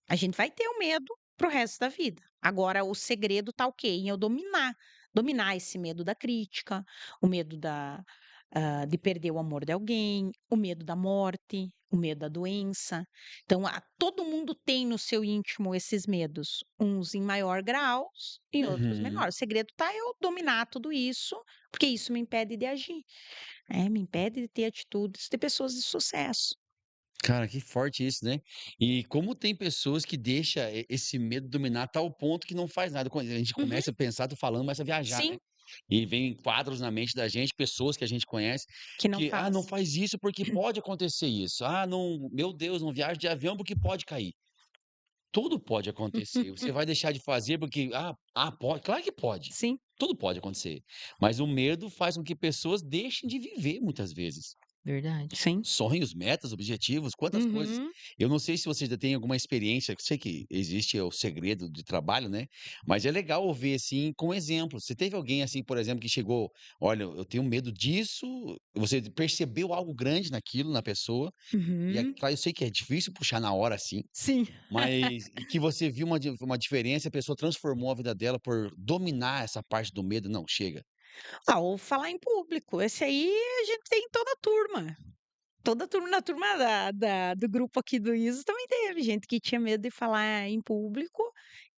a gente vai ter o medo para o resto da vida. Agora, o segredo tá o quê? Em eu dominar esse medo da crítica, o medo de perder o amor de alguém, o medo da morte, o medo da doença. Então, todo mundo tem no seu íntimo esses medos, uns em maior graus e outros Uhum. menor. O segredo tá eu dominar tudo isso, porque isso me impede de agir, me impede de ter atitudes de pessoas de sucesso. Cara, que forte isso, né? E como tem pessoas que deixam esse medo dominar a tal ponto que não faz nada. Quando a gente Uhum, começa a pensar, tô falando, começa a viajar, né? sim, E vem quadros na mente da gente, pessoas que a gente conhece, que não que, não faz. faz isso porque pode acontecer isso. Não, meu Deus, não viaja de avião porque pode cair. Tudo pode acontecer. Você vai deixar de fazer porque, pode. Claro que pode. Sim, Tudo pode acontecer. Mas o medo faz com que pessoas deixem de viver muitas vezes. Verdade. sim. Sonhos, metas, objetivos, quantas coisas. Uhum. Eu não sei se você já tem alguma experiência, eu sei que existe o segredo de trabalho, né? Mas é legal ouvir assim com exemplo. Você teve alguém assim, por exemplo, que chegou, olha, eu tenho medo disso, você percebeu algo grande naquilo na pessoa, e Uhum. claro, eu sei que é difícil puxar na hora assim, Sim. mas e que você viu uma diferença, a pessoa transformou a vida dela por dominar essa parte do medo. Não, chega. Ou falar em público, esse aí a gente tem em toda a turma. Toda a turma, na turma do grupo aqui do ISO também teve gente que tinha medo de falar em público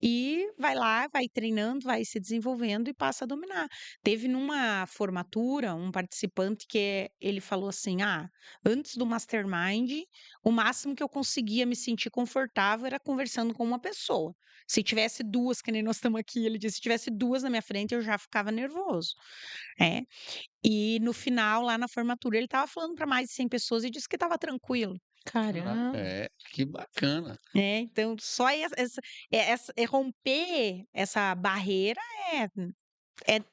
e vai lá, vai treinando, vai se desenvolvendo e passa a dominar. Teve numa formatura um participante que ele falou assim: antes do mastermind, o máximo que eu conseguia me sentir confortável era conversando com uma pessoa. Se tivesse duas, que nem nós estamos aqui, ele disse, se tivesse duas na minha frente, eu já ficava nervoso. É. E no final, lá na formatura, ele estava falando para mais de 100 pessoas e disse que estava tranquilo. Caraca, Caramba. que bacana. Então só romper essa barreira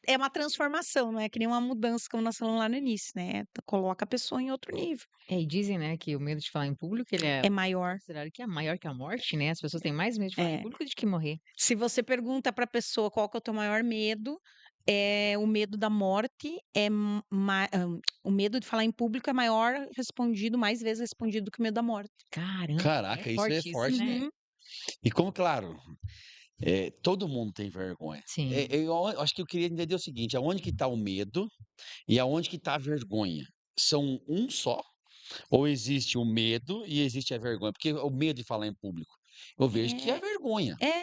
é uma transformação, não é que nem uma mudança, como nós falamos lá no início, né, coloca a pessoa em outro nível. E dizem, né, que o medo de falar em público, ele é É maior. considerado que é maior que a morte, né? As pessoas têm mais medo de falar em É. público do que morrer. Se você pergunta para a pessoa qual que é o teu maior medo, o medo da morte o medo de falar em público é maior respondido mais vezes respondido do que o medo da morte. Caramba, é Caraca, isso é forte isso, forte, né? né? Uhum. E como, claro, todo mundo tem vergonha. Sim. Eu acho que eu queria entender o seguinte: aonde que está o medo e aonde que está a vergonha? São um só? Ou existe o medo e existe a vergonha? Porque o medo de falar em público, eu vejo que é a É, vergonha. é,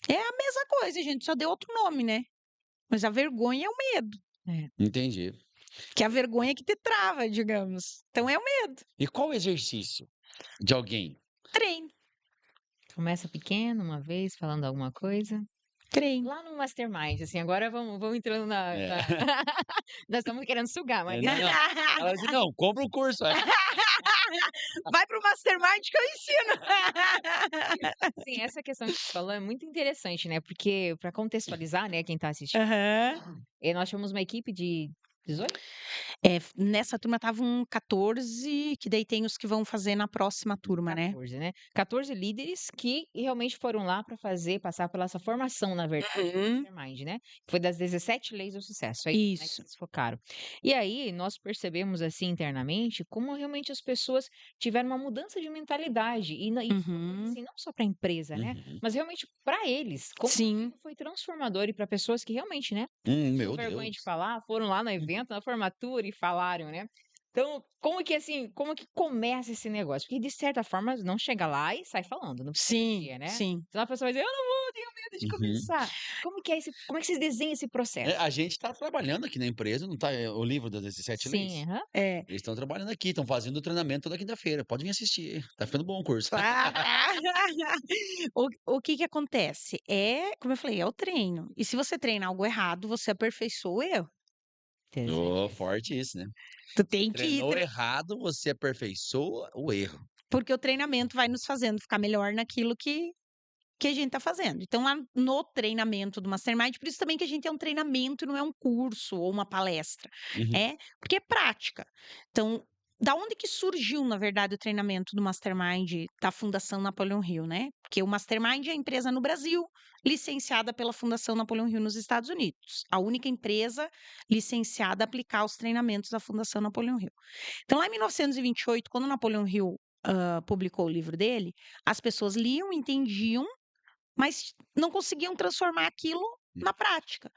é a mesma coisa, gente, só deu outro nome, né? Mas a vergonha é o medo, É. Entendi. que é a vergonha que te trava, digamos. Então é o medo. E qual o exercício de alguém? Treino, Começa pequeno, uma vez, falando alguma coisa. treino. Lá no Mastermind, assim, agora vamos entrando É. Nós estamos querendo sugar, mas Não, não. Ela disse: "Não, compra o curso". Vai pro Mastermind que eu ensino. sim, essa questão que você falou é muito interessante, né? Porque, para contextualizar, né, quem está assistindo, Aham. nós tínhamos uma equipe de 18? Nessa turma estavam 14, que daí tem os que vão fazer na próxima turma, né. 14, né? 14 líderes que realmente foram lá para passar pela essa formação, na verdade, do Uhum. Mastermind, né? Foi das 17 leis do sucesso, é isso, né, que Isso. eles focaram. E aí, nós percebemos, assim, internamente, como realmente as pessoas tiveram uma mudança de mentalidade. E isso foi uma coisa, Uhum. assim, não só para a empresa, né? Uhum. Mas realmente para eles. Como Sim. aquilo foi transformador e para pessoas que realmente, né? Tinham Meu vergonha de Deus. falar, foram lá no evento, na formatura e falaram, né? Então, como que assim, como que começa esse negócio? Porque de certa forma não chega lá e sai falando no primeiro Sim, dia, né? sim. Então a pessoa vai dizer, eu não vou, tenho medo de Uhum. começar. Como é que vocês desenham esse processo? A gente está trabalhando aqui na empresa, não tá, o livro das 17 Sim, leis? aham. É. Eles estão trabalhando aqui, estão fazendo o treinamento toda quinta-feira. Pode vir assistir, tá ficando bom o curso. Ah! O que que acontece? Como eu falei, é o treino. E se você treina algo errado, você aperfeiçoa o erro. Ô, Interessante. forte isso, né? Tu Você tem que ir treinou errado, você aperfeiçoa o erro. porque o treinamento vai nos fazendo ficar melhor naquilo que a gente tá fazendo. Então, lá no treinamento do Mastermind, por isso também que a gente é um treinamento e não é um curso ou uma palestra, Uhum. porque é prática. Então, Da onde que surgiu, na verdade, o treinamento do Mastermind da Fundação Napoleão Hill, né? Porque o Mastermind é a empresa no Brasil, licenciada pela Fundação Napoleão Hill nos Estados Unidos. A única empresa licenciada a aplicar os treinamentos da Fundação Napoleão Hill. Então, lá em 1928, quando Napoleão Hill publicou o livro dele, as pessoas liam, entendiam, mas não conseguiam transformar aquilo na prática.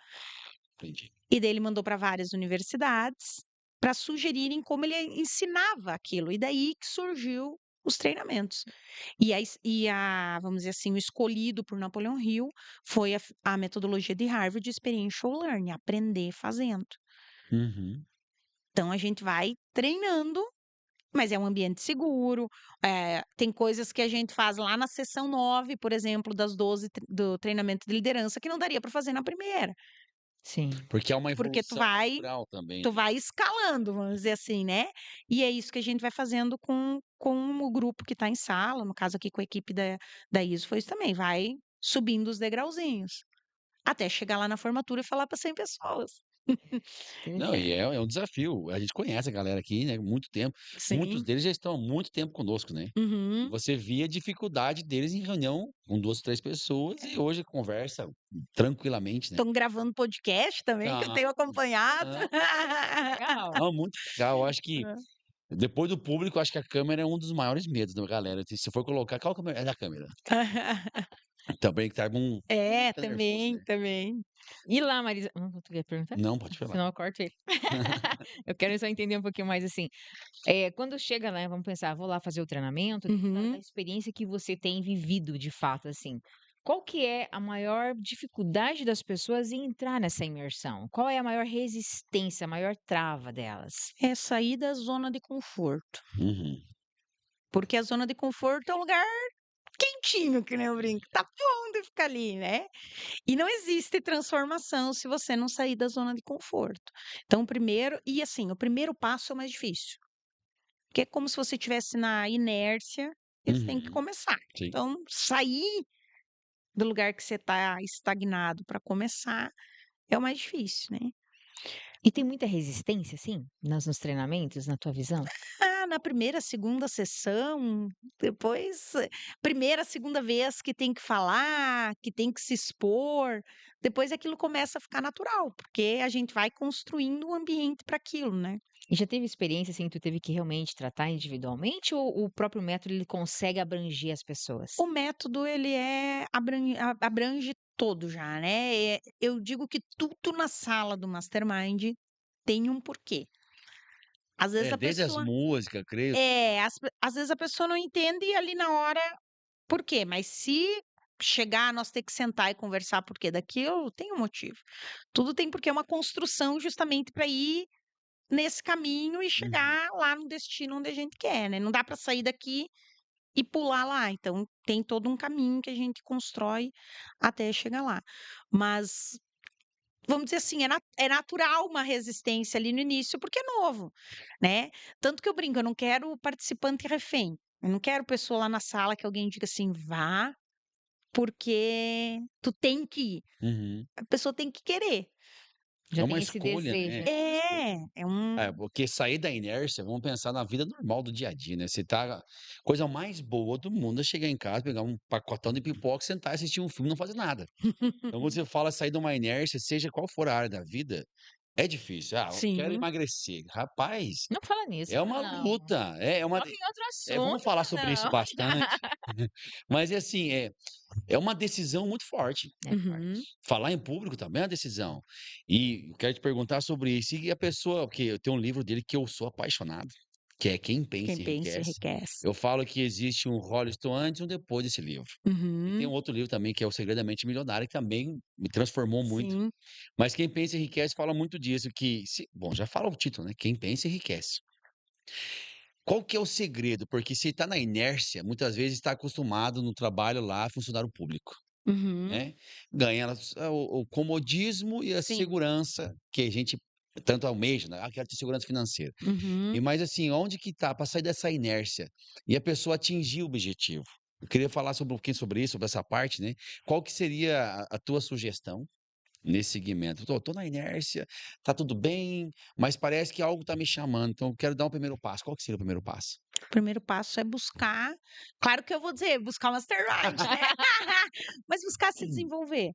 Entendi. E daí ele mandou para várias universidades para sugerirem como ele ensinava aquilo. E daí que surgiu os treinamentos. Vamos dizer assim, o escolhido por Napoleão Hill foi a metodologia de Harvard de Experiential Learning, aprender fazendo. Uhum. Então a gente vai treinando, mas é um ambiente seguro. Tem coisas que a gente faz lá na sessão 9, por exemplo, das 12 do treinamento de liderança, que não daria para fazer na primeira. Sim. Porque é uma Porque tu evolução vai natural também, tu né? vai escalando, vamos dizer assim, né. E é isso que a gente vai fazendo com o grupo que está em sala, no caso aqui com a equipe da ISO foi isso também, vai subindo os degrauzinhos, até chegar lá na formatura e falar para 100 pessoas. Não, e Interessante. é um desafio. A gente conhece a galera aqui, né, há muito tempo. Muitos Sim. deles já estão há muito tempo conosco, né. E Uhum. você via a dificuldade deles em reunião com 2, 3 pessoas e hoje conversa tranquilamente, né. Estão gravando podcast também, que eu Ah, tenho acompanhado. hã. Legal. Não, muito legal. Eu acho que depois do público, eu acho que a câmera é um dos maiores medos da galera. Se for colocar qual câmera é da câmera. Também que tá um É, fica nervoso, também, né. também. E lá, Marisa, tu quer perguntar? Não, pode falar. Senão eu corto ele. Eu quero só entender um pouquinho mais assim. Quando chega lá, vamos pensar, vou lá fazer o treinamento, da Uhum. experiência que você tem vivido de fato, assim. Qual que é a maior dificuldade das pessoas em entrar nessa imersão? Qual é a maior resistência, a maior trava delas? É sair da zona de conforto, Uhum. porque a zona de conforto é um lugar quentinho, que nem eu brinco, tá bom de ficar ali, né. E não existe transformação se você não sair da zona de conforto. Então, o primeiro passo é o mais difícil, porque é como se você estivesse na inércia e você tem que Uhum. começar. Sim. Então, sair do lugar que você está estagnado para começar é o mais difícil, né. E tem muita resistência, assim, nos treinamentos, na tua visão? Na primeira, segunda sessão, depois, primeira, segunda vez que tem que falar, que tem que se expor, depois aquilo começa a ficar natural, porque a gente vai construindo um ambiente para aquilo, né. E já teve experiência, assim, que tu teve que realmente tratar individualmente ou o próprio método ele consegue abranger as pessoas? O método ele abrange todo já, né, eu digo que tudo na sala do mastermind tem um porquê. Às vezes É, a desde as pessoa músicas, creio. às vezes a pessoa não entende ali na hora por quê, mas se chegar, nós ter que sentar e conversar por quê daquilo, tem um motivo. Tudo tem porque é uma construção justamente para ir nesse caminho e Uhum. chegar lá no destino onde a gente quer, né. Não dá para sair daqui e pular lá, então tem todo um caminho que a gente constrói até chegar lá. Mas, vamos dizer assim, é natural uma resistência ali no início, porque é novo, né. Tanto que eu brinco, eu não quero participante refém, eu não quero pessoa lá na sala que alguém diga assim: "Vá, porque tu tem que ir". Uhum. A pessoa tem que querer. Já É uma tem esse escolha, desejo, né. né? É É, porque sair da inércia, vamos pensar na vida normal do dia a dia, né, você tá coisa mais boa do mundo é chegar em casa, pegar um pacotão de pipoca, sentar e assistir um filme e não fazer nada. Então quando você fala sair de uma inércia, seja qual for a área da vida, é difícil. "Ah, eu quero Sim. emagrecer". Rapaz, Não fala nisso, é uma não. luta, é uma Toca em outro vamos assunto, falar sobre isso não. bastante, mas é assim, é uma decisão muito forte. É Uhum. forte. Falar em público também é uma decisão. E eu quero te perguntar sobre isso. E a pessoa que eu tenho um livro dele que eu sou apaixonado, que é Quem Quem Pensa pensa Enriquece. enriquece. Eu falo que existe um Rolling Stone antes e um depois desse livro. E tem um Uhum. outro livro também que é O Segredamente Milionário, que também me transformou muito. Sim. Mas Quem Pensa Enriquece fala muito disso, que bom, já fala o título, né? Quem pensa enriquece. Qual que é o segredo? Porque se está na inércia, muitas vezes está acostumado no trabalho lá, funcionário público. Uhum. Né, ganha o comodismo e a Sim. segurança que a gente tanto almeja, né, quero ter segurança financeira. E Uhum. mas assim, onde que tá para sair dessa inércia e a pessoa atingir o objetivo? Eu queria falar sobre um pouquinho sobre isso, sobre essa parte, né. Qual que seria a tua sugestão nesse segmento. Tô na inércia, tá tudo bem, mas parece que algo tá me chamando, então eu quero dar um primeiro passo. Qual que seria o primeiro passo? O primeiro passo é buscar, claro que eu vou dizer, buscar um mastermind, né, mas buscar se desenvolver.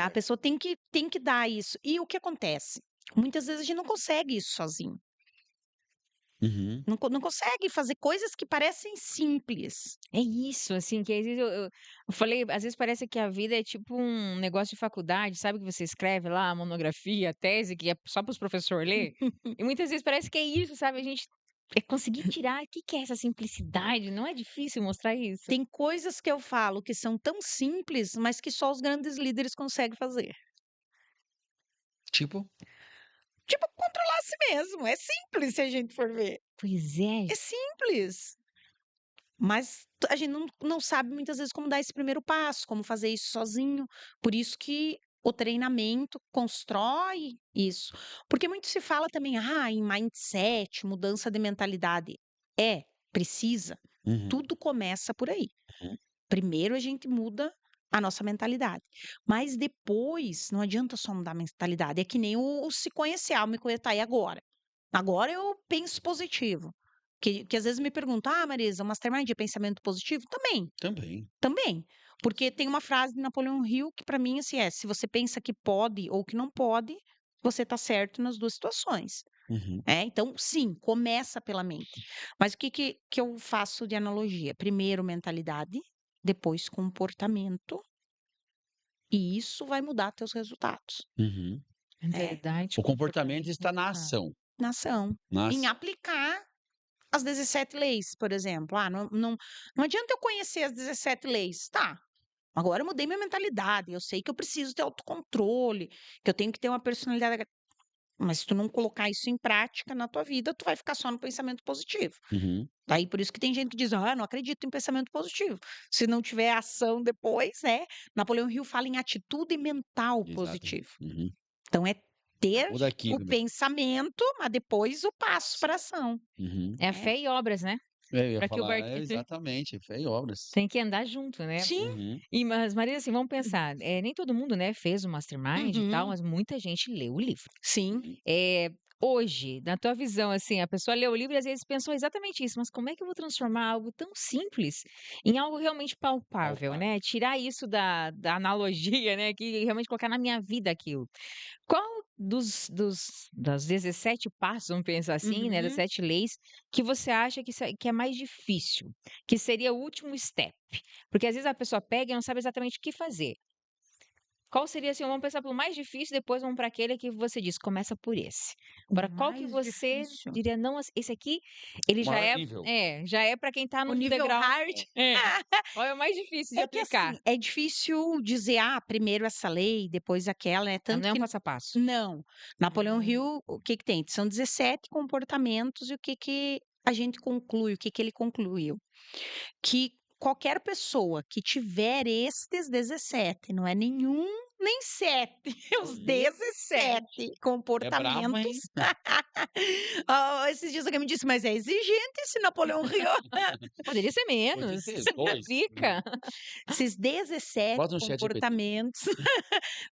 A Certo. pessoa tem que dar isso. E o que acontece? Muitas vezes a gente não consegue isso sozinho, Uhum, não consegue fazer coisas que parecem simples. É isso, assim, que às vezes eu falei, às vezes parece que a vida é tipo um negócio de faculdade, sabe que você escreve lá a monografia, a tese, que é só para os professores ler? E muitas vezes parece que é isso, sabe? A gente é conseguir tirar, o que que é essa simplicidade? Não é difícil mostrar isso? Tem coisas que eu falo que são tão simples, mas que só os grandes líderes conseguem fazer. tipo? Tipo, controlar a si mesmo, é simples se a gente for ver, Pois é, é simples. Mas a gente não sabe muitas vezes como dar esse primeiro passo, como fazer isso sozinho. Por isso que o treinamento constrói isso. Porque muito se fala também, em mindset, mudança de mentalidade. Precisa. Uhum, Tudo começa por aí. uhum, Primeiro a gente muda a nossa mentalidade. Mas depois, não adianta só mudar a mentalidade. É que nem o se conhecer, me conhecer, tá aí agora. Agora eu penso positivo. Que às vezes me perguntam, Marisa, o mastermind é pensamento positivo? Também, também. também. Porque tem uma frase de Napoleão Hill que para mim assim se você pensa que pode ou que não pode, você está certo nas duas situações. Uhum, Então, sim, começa pela mente. Mas o que eu faço de analogia? Primeiro mentalidade, depois comportamento, e isso vai mudar teus resultados. uhum. mentalidade, O comportamento comportamento e está na resultado. ação, Na ação. na Em ação. aplicar as 17 leis, por exemplo. Não adianta eu conhecer as 17 leis. Tá, agora eu mudei minha mentalidade. Eu sei que eu preciso ter autocontrole, que eu tenho que ter uma personalidade. Mas se tu não colocar isso em prática na tua vida, tu vai ficar só no pensamento positivo. Uhum, Daí por isso que tem gente que diz: não acredito em pensamento positivo. Se não tiver ação depois, Napoleão Hill fala em atitude mental exatamente. positivo. Uhum. Então é ter Muda o aqui primeiro. pensamento, mas depois o passo para ação. Uhum. É a Né? fé e obras, né? Eu ia Para que o falar, barquinho exatamente, fé e obras. tem que andar junto, né? Sim. Uhum, E mas Maria, assim, vamos pensar, nem todo mundo, né, fez o mastermind e tal, Uhum. mas muita gente leu o livro. Sim. uhum. Hoje, na tua visão, assim, a pessoa leu o livro e às vezes pensou exatamente isso, mas como é que eu vou transformar algo tão simples em algo realmente palpável, Palpável. né? Tirar isso da analogia, né? Que realmente colocar na minha vida aquilo. Qual das 17 passos, vamos pensar assim, né, das Uhum. 7 leis, que você acha que é mais difícil, que seria o último step? Porque às vezes a pessoa pega e não sabe exatamente o que fazer. Qual seria, assim, vamos pensar pelo mais difícil, depois vamos para aquele que você diz: "Começa por esse". O Agora, qual que mais você difícil. diria: "Não, esse aqui, ele já Maior é nível. já é para quem tá O no nível degrau". hard. É. Qual é o mais difícil de É que aplicar? assim, é difícil dizer, primeiro essa lei, depois aquela, né? Não Tanto é um que passo a passo. não. Napoleão Hum. Hill, o que que tem? São 17 comportamentos e o que que a gente conclui, o que que ele concluiu? Que qualquer pessoa que tiver estes 17, não é nenhum nem 7, os 17 É brabo, comportamentos. hein? Esses dias alguém me disse, mas é exigente esse Napoleão Hill. Poderia ser Pode menos, ser, 2. simplifica. Esses 17 Bota no chat GPT. comportamentos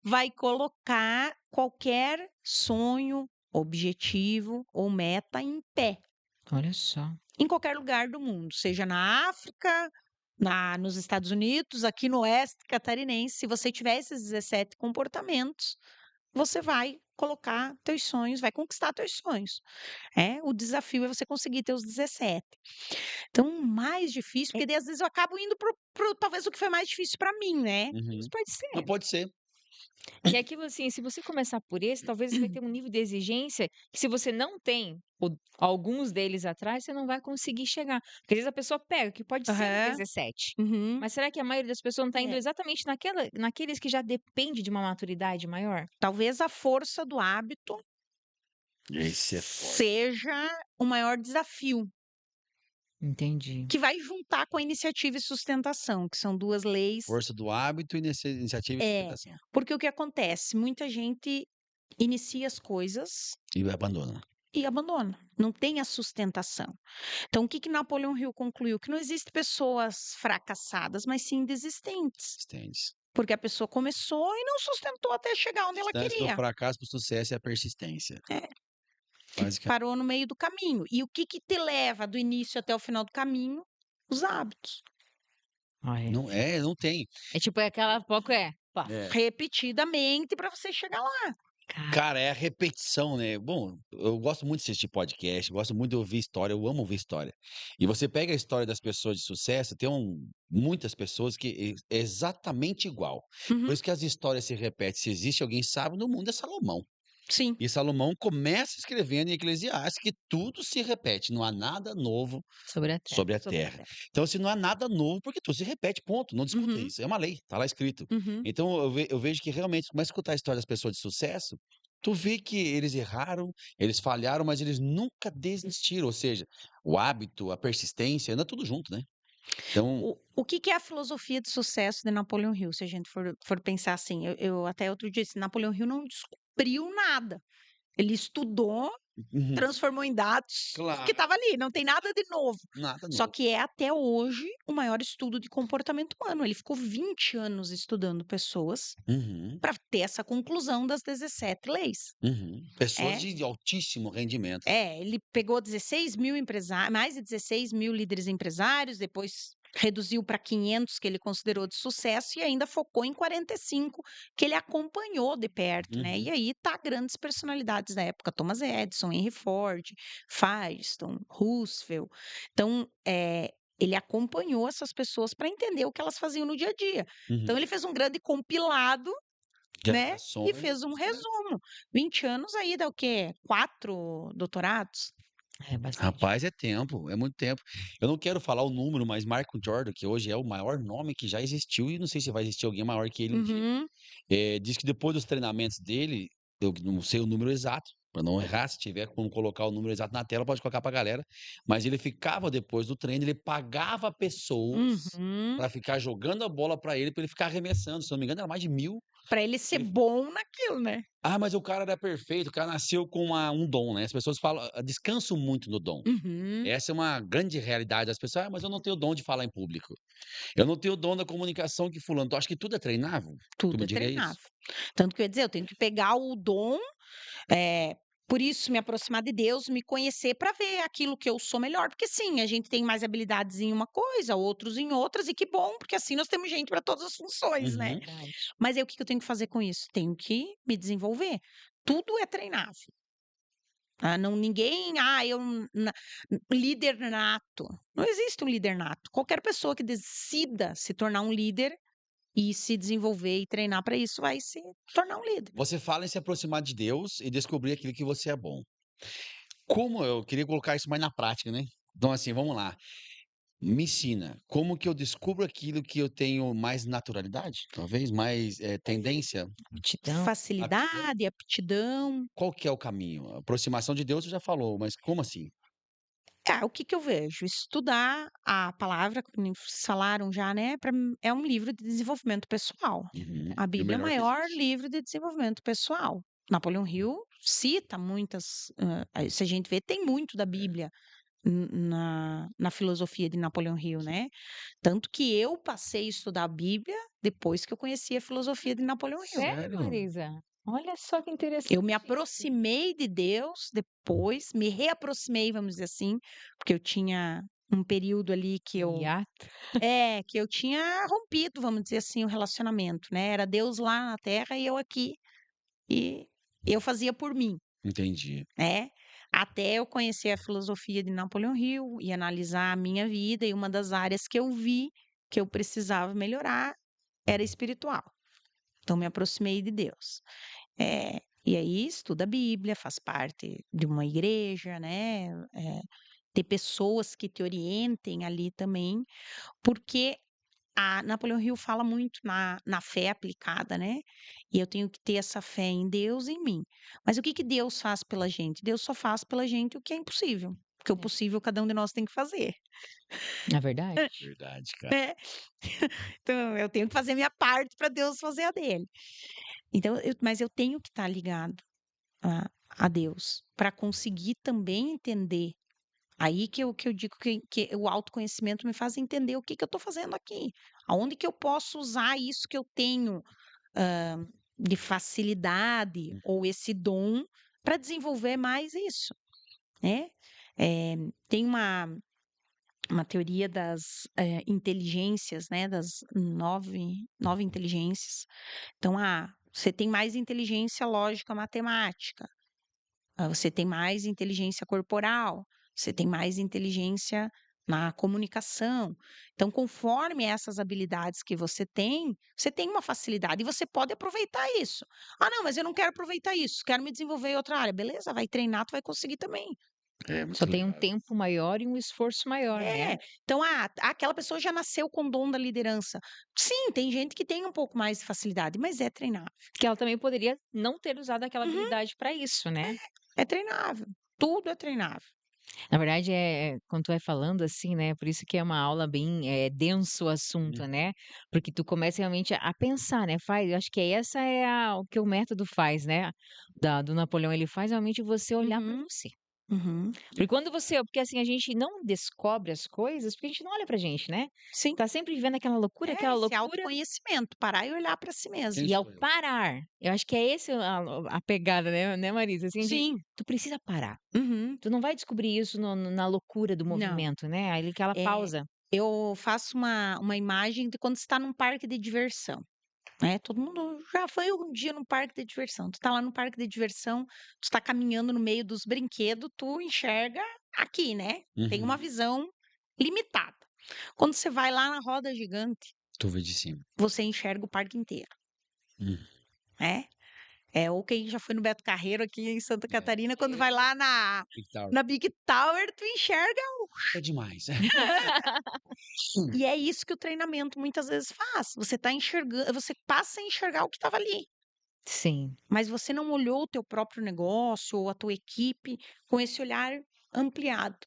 vai colocar qualquer sonho, objetivo ou meta em pé, Olha só. em qualquer lugar do mundo, seja na África, nos Estados Unidos, aqui no oeste catarinense. Se você tiver esses 17 comportamentos, você vai colocar teus sonhos, vai conquistar teus sonhos. O desafio é você conseguir ter os 17. Então, o mais difícil, É, porque daí, às vezes eu acabo indo pro talvez o que foi mais difícil para mim, né? mas Uhum. pode Não ser. pode ser. Que é aquilo assim, se você começar por esse, talvez você vai ter um nível de exigência que se você não tem alguns deles atrás, você não vai conseguir chegar. Porque às vezes a pessoa pega, que pode ser no Aham. 17. Uhum. Mas será que a maioria das pessoas não está indo É. exatamente naqueles que já depende de uma maturidade maior? Talvez a força do hábito Esse é forte. seja o maior desafio, Entendi. que vai juntar com a iniciativa e sustentação, que são duas leis. Força do hábito, iniciativa e É, sustentação. porque o que acontece? Muita gente inicia as coisas E abandona. e abandona, não tem a sustentação. Então, o que que Napoleão Hill concluiu? Que não existem pessoas fracassadas, mas sim desistentes. Estende. Porque a pessoa começou e não sustentou até chegar onde ela Distância do queria. fracasso para o sucesso é a persistência, É, basicamente. parou no meio do caminho. E o que que te leva do início até o final do caminho? Os hábitos. Olha. Não tem. É tipo, aquela pouco pá, É. Repetidamente para você chegar lá. cara. Cara, é a repetição, né? Bom, eu gosto muito de assistir podcast, gosto muito de ouvir história, eu amo ouvir história. E você pega a história das pessoas de sucesso, tem muitas pessoas que é exatamente igual. Por Uhum, isso que as histórias se repetem. Se existe alguém sábio no mundo, é Salomão. sim. E Salomão começa escrevendo em Eclesiastes que tudo se repete, não há nada novo Sobre a terra. sobre a Sobre a terra. terra. Então, assim, não há nada novo, porque tudo se repete, ponto. Não discuta Uhum, isso. É uma lei, tá lá escrito. uhum. Então, eu vejo que realmente, começa a escutar a história das pessoas de sucesso, tu vê que eles erraram, eles falharam, mas eles nunca desistiram. Ou seja, o hábito, a persistência, anda tudo junto, né? Então, O que que é a filosofia de sucesso de Napoleão Hill, se a gente for pensar assim? Eu até outro dia disse, Napoleão Hill não descobriu nada. Ele estudou, uhum, transformou em dados o que claro, estava ali, não tem nada de novo. nada Só novo. que é até hoje o maior estudo de comportamento humano. Ele ficou 20 anos estudando pessoas Uhum, para ter essa conclusão das 17 leis. uhum. Pessoas É, de altíssimo rendimento. ele pegou 16 mil empresários, mais de 16 mil líderes empresários, depois reduziu para 500 que ele considerou de sucesso e ainda focou em 45 que ele acompanhou de perto, né? E Uhum, aí tá grandes personalidades da época, Thomas Edison, Henry Ford, Firestone, Roosevelt. Então, ele acompanhou essas pessoas para entender o que elas faziam no dia a dia. Então, uhum. ele fez um grande compilado, De né, e ações, fez um sucesso. resumo. 20 anos aí dá o quê? 4 doutorados? É bastante. Rapaz, é tempo, é muito tempo. Eu não quero falar o número, mas Michael Jordan, que hoje é o maior nome que já existiu, e não sei se vai existir alguém maior que ele um dia. Uhum. Diz que depois dos treinamentos dele, eu não sei o número exato, para não errar, se tiver como colocar o número exato na tela, pode colocar para a galera. Mas ele ficava depois do treino, ele pagava pessoas Uhum. para ficar jogando a bola para ele ficar arremessando. Se eu não me engano, era mais de 1.000. Pra ele ser Ele bom naquilo, né. Ah, mas o cara era perfeito, o cara nasceu com um dom, né? As pessoas falam, descansam muito no dom. Uhum. Essa é uma grande realidade das pessoas. Ah, mas eu não tenho dom de falar em público. Eu não tenho o dom da comunicação que fulano. Tu acha que tudo é treinável? Tu Tudo me é diria isso? treinável. Tanto que eu ia dizer, eu tenho que pegar o dom, por isso me aproximar de Deus, me conhecer para ver aquilo que eu sou melhor, porque sim, a gente tem mais habilidades em uma coisa, outros em outras, e que bom, porque assim nós temos gente para todas as funções, né. Uhum, Verdade. Mas aí o que que eu tenho que fazer com isso? Tenho que me desenvolver. Tudo é treinável. Ah, não ninguém, eu líder nato. Não existe um líder nato. Qualquer pessoa que decida se tornar um líder e se desenvolver e treinar para isso vai se tornar um líder. Você fala em se aproximar de Deus e descobrir aquilo que você é bom. Como eu queria colocar isso mais na prática, né? Então, assim, vamos lá. Me ensina, como que eu descubro aquilo que eu tenho mais naturalidade? Talvez mais tendência, Aptidão. aptidão? Facilidade, aptidão. Qual que é o caminho? A aproximação de Deus você já falou, mas como assim? O que que eu vejo? Estudar a palavra, como vocês falaram já, né? É um livro de desenvolvimento pessoal. Uhum. A E o Bíblia é o melhor que maior existe. livro de desenvolvimento pessoal. Napoleão Hill cita muitas. Se a gente vê, tem muito da É, Bíblia na filosofia de Napoleão Hill, sim. né? Tanto que eu passei a estudar a Bíblia depois que eu conheci a filosofia de Napoleão Hill. Sério, Sério? Marisa? Olha só que Eu me interessante isso. aproximei de Deus depois, me reaproximei, vamos dizer assim, porque eu tinha um período ali Um hiato. que eu tinha rompido, vamos dizer assim, o relacionamento, né? Era Deus lá na terra e eu aqui, e eu fazia por mim, Entendi. né? Até eu conhecer a filosofia de Napoleão Hill e analisar a minha vida, e uma das áreas que eu vi que eu precisava melhorar era espiritual. Então me aproximei de Deus. E aí estuda a Bíblia, faz parte de uma igreja, né? Ter pessoas que te orientem ali também, porque a Napoleão Hill fala muito na fé aplicada, né? E eu tenho que ter essa fé em Deus e em mim. Mas o que que Deus faz pela gente? Deus só faz pela gente o que é impossível. Porque o É. possível cada um de nós tem que fazer, É verdade. Verdade, cara. né? Então eu tenho que fazer minha parte para Deus fazer a dele. Então, mas eu tenho que estar ligado a Deus para conseguir também entender Aí que eu digo que o autoconhecimento me faz entender o que que eu estou fazendo aqui, aonde que eu posso usar isso que eu tenho, de facilidade ou esse dom para desenvolver mais isso, né. Tem uma teoria das, inteligências, né, das nove inteligências. Então, você tem mais inteligência lógica matemática, você tem mais inteligência corporal, você tem mais inteligência na comunicação. Então, conforme essas habilidades que você tem uma facilidade e você pode aproveitar isso. "Ah, não, mas eu não quero aproveitar isso, quero me desenvolver em outra área". Beleza, vai treinar, tu vai conseguir também. É Só muito tem um legal isso. tempo maior e um esforço maior, né. É, então, aquela pessoa já nasceu com o dom da liderança. Sim, tem gente que tem um pouco mais de facilidade, mas é treinável. Que ela também poderia não ter usado aquela Uhum, habilidade para isso, né. é treinável. Tudo é treinável. Na verdade, quando tu vai falando assim, né, por isso que é uma aula bem, denso o Hum, assunto, né, porque tu começa realmente a pensar, né, eu acho que essa é o que o método faz, né, do Napoleão, ele faz realmente você olhar para Uhum, você. uhum. Porque assim, a gente não descobre as coisas, porque a gente não olha pra gente, né. Sim, Tá sempre vivendo é aquela esse loucura, autoconhecimento, parar e olhar para si quem mesmo. e ao sou eu? parar, eu acho que é esse a pegada, né, Marisa, assim, Sim, tu precisa parar. uhum. Tu não vai descobrir isso na loucura do Não, movimento, né, aí aquela eh, pausa. eu faço uma imagem de quando você está num parque de diversão, né, todo mundo já foi um dia num parque de diversão, tu tá lá no parque de diversão, tu tá caminhando no meio dos brinquedos, tu enxerga aqui, né, tem uma Uhum. visão limitada. Quando você vai lá na roda gigante, Tu vê de cima. você enxerga o parque inteiro, Hum. né. Ou quem já foi no Beto Carreiro aqui em Santa É, Catarina, quando vai lá na Big Tower. na Big Tower, tu enxerga É demais. e é isso que o treinamento muitas vezes faz, você tá enxergando, você passa a enxergar o que estava ali, Sim, mas você não olhou o teu próprio negócio ou a tua equipe com esse olhar ampliado,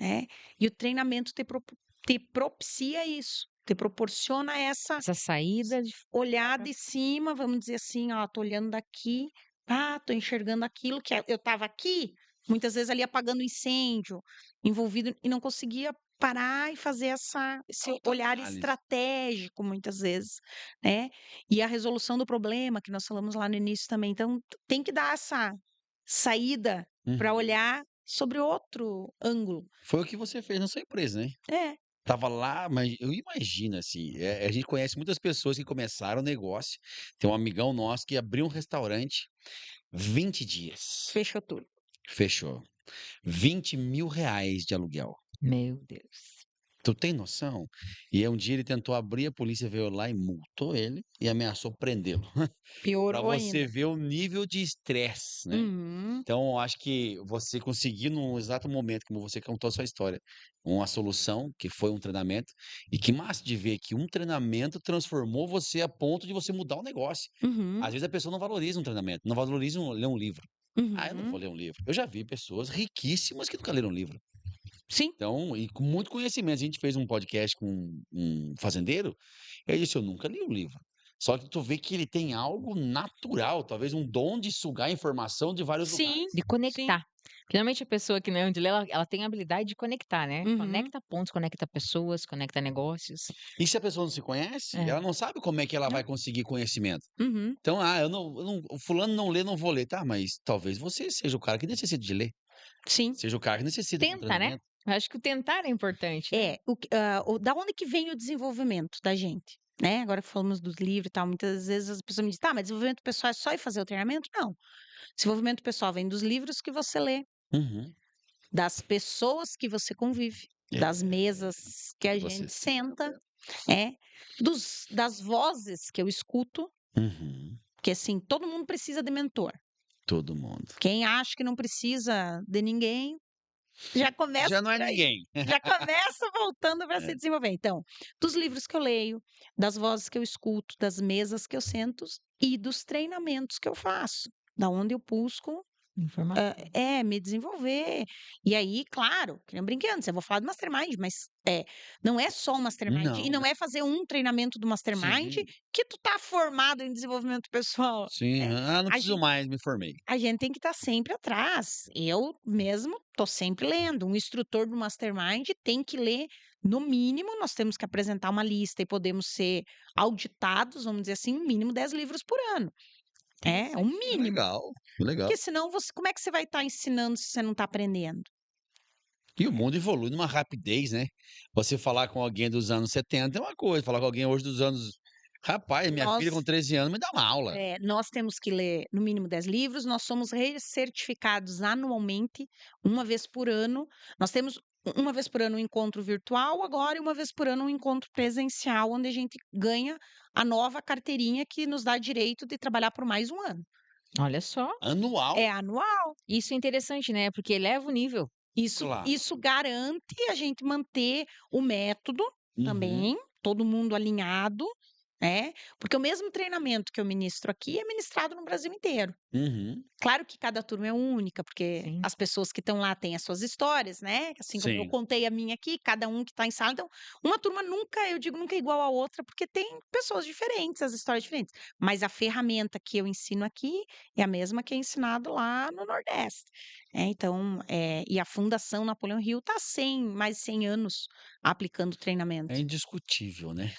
né. E o treinamento te propicia isso, te proporciona essa essa saída de olhar de cima, vamos dizer assim: "Ó, tô olhando daqui, tô enxergando aquilo que eu estava aqui, muitas vezes ali apagando incêndio, envolvido e não conseguia parar e fazer esse olhar Autoanálise. estratégico muitas vezes, né. E a resolução do problema que nós falamos lá no início também, então tem que dar essa saída para Uhum. olhar sobre outro ângulo. Foi o que você fez na sua empresa, né? É. Tava lá, mas eu imagino, assim, a gente conhece muitas pessoas que começaram o negócio. Tem um amigão nosso que abriu um restaurante, 20 dias, Fechou tudo. fechou. R$ 20.000 de aluguel. meu Deus. Tu tem noção? E aí um dia ele tentou abrir, a polícia veio lá e multou ele e ameaçou prendê-lo. Para Piorou você ainda. ver o nível de estresse, né? Uhum, Então, eu acho que você conseguir num exato momento, como você contou a sua história, uma solução, que foi um treinamento, e que massa de ver que um treinamento transformou você a ponto de você mudar o negócio. Às uhum, vezes a pessoa não valoriza um treinamento, não valoriza ler um livro. Ah, eu não vou uhum. ler um livro. Eu já vi pessoas riquíssimas que nunca leram um livro. Sim, Então, e com muito conhecimento. A gente fez um podcast com um fazendeiro, ele disse: "Eu nunca li um livro". Só que tu vê que ele tem algo natural, talvez um dom de sugar informação de vários sim, De lugares. conectar. sim. Geralmente a pessoa que não é onde lê, ela tem a habilidade de conectar, né. Uhum, Conecta pontos, conecta pessoas, conecta negócios. E se a pessoa não se conhece, ela É. não sabe como é que ela vai não, conseguir conhecimento. uhum, Então, o fulano não lê, não vou ler. Tá, mas talvez você seja o cara que necessita de ler, sim. seja o cara que necessita de um Tenta, né. treinamento. Eu acho que o tentar é importante, né. Da onde que vem o desenvolvimento da gente, né, agora que falamos dos livros e tal, muitas vezes as pessoas me dizem: "Tá, mas desenvolvimento pessoal é só ir fazer o treinamento?" Não, desenvolvimento pessoal vem dos livros que você lê, Uhum. das pessoas que você convive, das É, mesas que a que você gente senta. senta, é, das vozes que eu escuto, Uhum. porque, assim, todo mundo precisa de mentor. Todo mundo. Quem acha que não precisa de ninguém, já começa Já não é por aí. ninguém. Já começa voltando para se É. desenvolver. Então, dos livros que eu leio, das vozes que eu escuto, das mesas que eu sento e dos treinamentos que eu faço, da onde eu busco. Informação. Me desenvolver. E aí, claro, que nem brincando, eu vou falar do mastermind, mas não é só o mastermind e Não, não é fazer um treinamento do mastermind sim, que tu tá formado em desenvolvimento pessoal, sim. né. Ah, não A preciso gente mais, me formei. a gente tem que estar sempre atrás. Eu mesmo tô sempre lendo. Um instrutor do mastermind tem que ler, no mínimo, nós temos que apresentar uma lista e podemos ser auditados, vamos dizer assim, no mínimo 10 livros por ano. É, o Interessante. Que mínimo. legal, que legal. Porque senão como é que você vai estar ensinando se você não está aprendendo? E o mundo evolui numa rapidez, né? Você falar com alguém dos anos 70 é uma coisa, falar com alguém hoje dos anos. Rapaz, minha filha com Nós 13 anos me dá uma aula. nós temos que ler no mínimo 10 livros, nós somos recertificados anualmente, uma vez por ano. Nós temos uma vez por ano um encontro virtual agora e uma vez por ano um encontro presencial, onde a gente ganha a nova carteirinha que nos dá direito de trabalhar por mais um ano. Olha só, Anual, É anual. isso é interessante, né? Porque eleva o nível. Isso claro. isso garante a gente manter o método Uhum, também, todo mundo alinhado, né, porque o mesmo treinamento que eu ministro aqui é ministrado no Brasil inteiro. uhum. Claro que cada turma é única, porque Sim. as pessoas que estão lá têm as suas histórias, né, assim como eu Sim. contei a minha aqui, cada um que está em sala, então, uma turma nunca, eu digo, nunca é igual à outra, porque tem pessoas diferentes, as histórias diferentes, mas a ferramenta que eu ensino aqui é a mesma que é ensinado lá no Nordeste, então, e a Fundação Napoleão Hill está 100, mais de 100 anos aplicando É treinamento. indiscutível, né?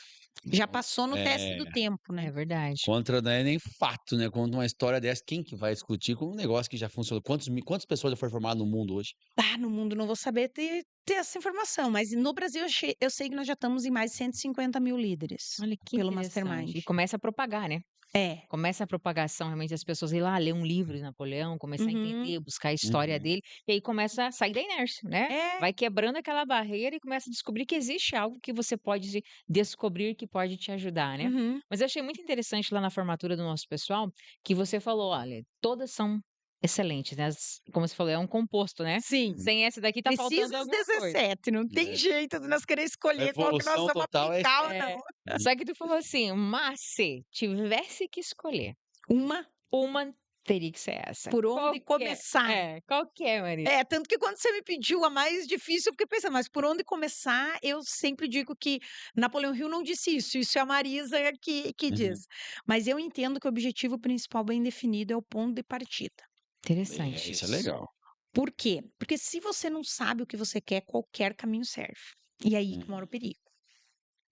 Já passou no teste É, do tempo, né. É verdade. contra não é nem fato, né? Contra uma história dessa, quem que vai discutir com um negócio que já funcionou? Quantas pessoas já foram formadas no mundo hoje? No mundo não vou saber ter essa informação, mas no Brasil eu sei que nós já estamos em mais de 150.000 líderes, Olha que pelo interessante. Mastermind. E começa a propagar, né? É. Começa a propagação realmente das pessoas ir lá ler um livro de Napoleão, começar a Uhum. entender, buscar a história Uhum. dele, e aí começa a sair da inércia, né? É. Vai quebrando aquela barreira e começa a descobrir que existe algo que você pode descobrir que pode te ajudar, né? Uhum. Mas eu achei muito interessante lá na formatura do nosso pessoal que você falou, olha, todas são excelentes, né? Como você falou, é um composto, né? Sim. Sem essa daqui tá Precisa faltando os alguma coisa. 17, não tem É. jeito de nós querer A escolher qual que nós evolução vamos total é aplicar ou É, não. só que tu falou assim, mas se tivesse que escolher, Uma, uma teria que ser essa. por Qual onde que é? começar. Qual que é, Marisa? Tanto que quando você me pediu a mais difícil, eu fiquei pensando, mas por onde começar? Eu sempre digo que Napoleão Hill não disse isso, isso é a Marisa que Uhum. diz. Mas eu entendo que o objetivo principal bem definido é o ponto de partida. Interessante Isso é isso. legal. Por quê? Porque se você não sabe o que você quer, qualquer caminho serve. E é aí que mora o Uhum. perigo,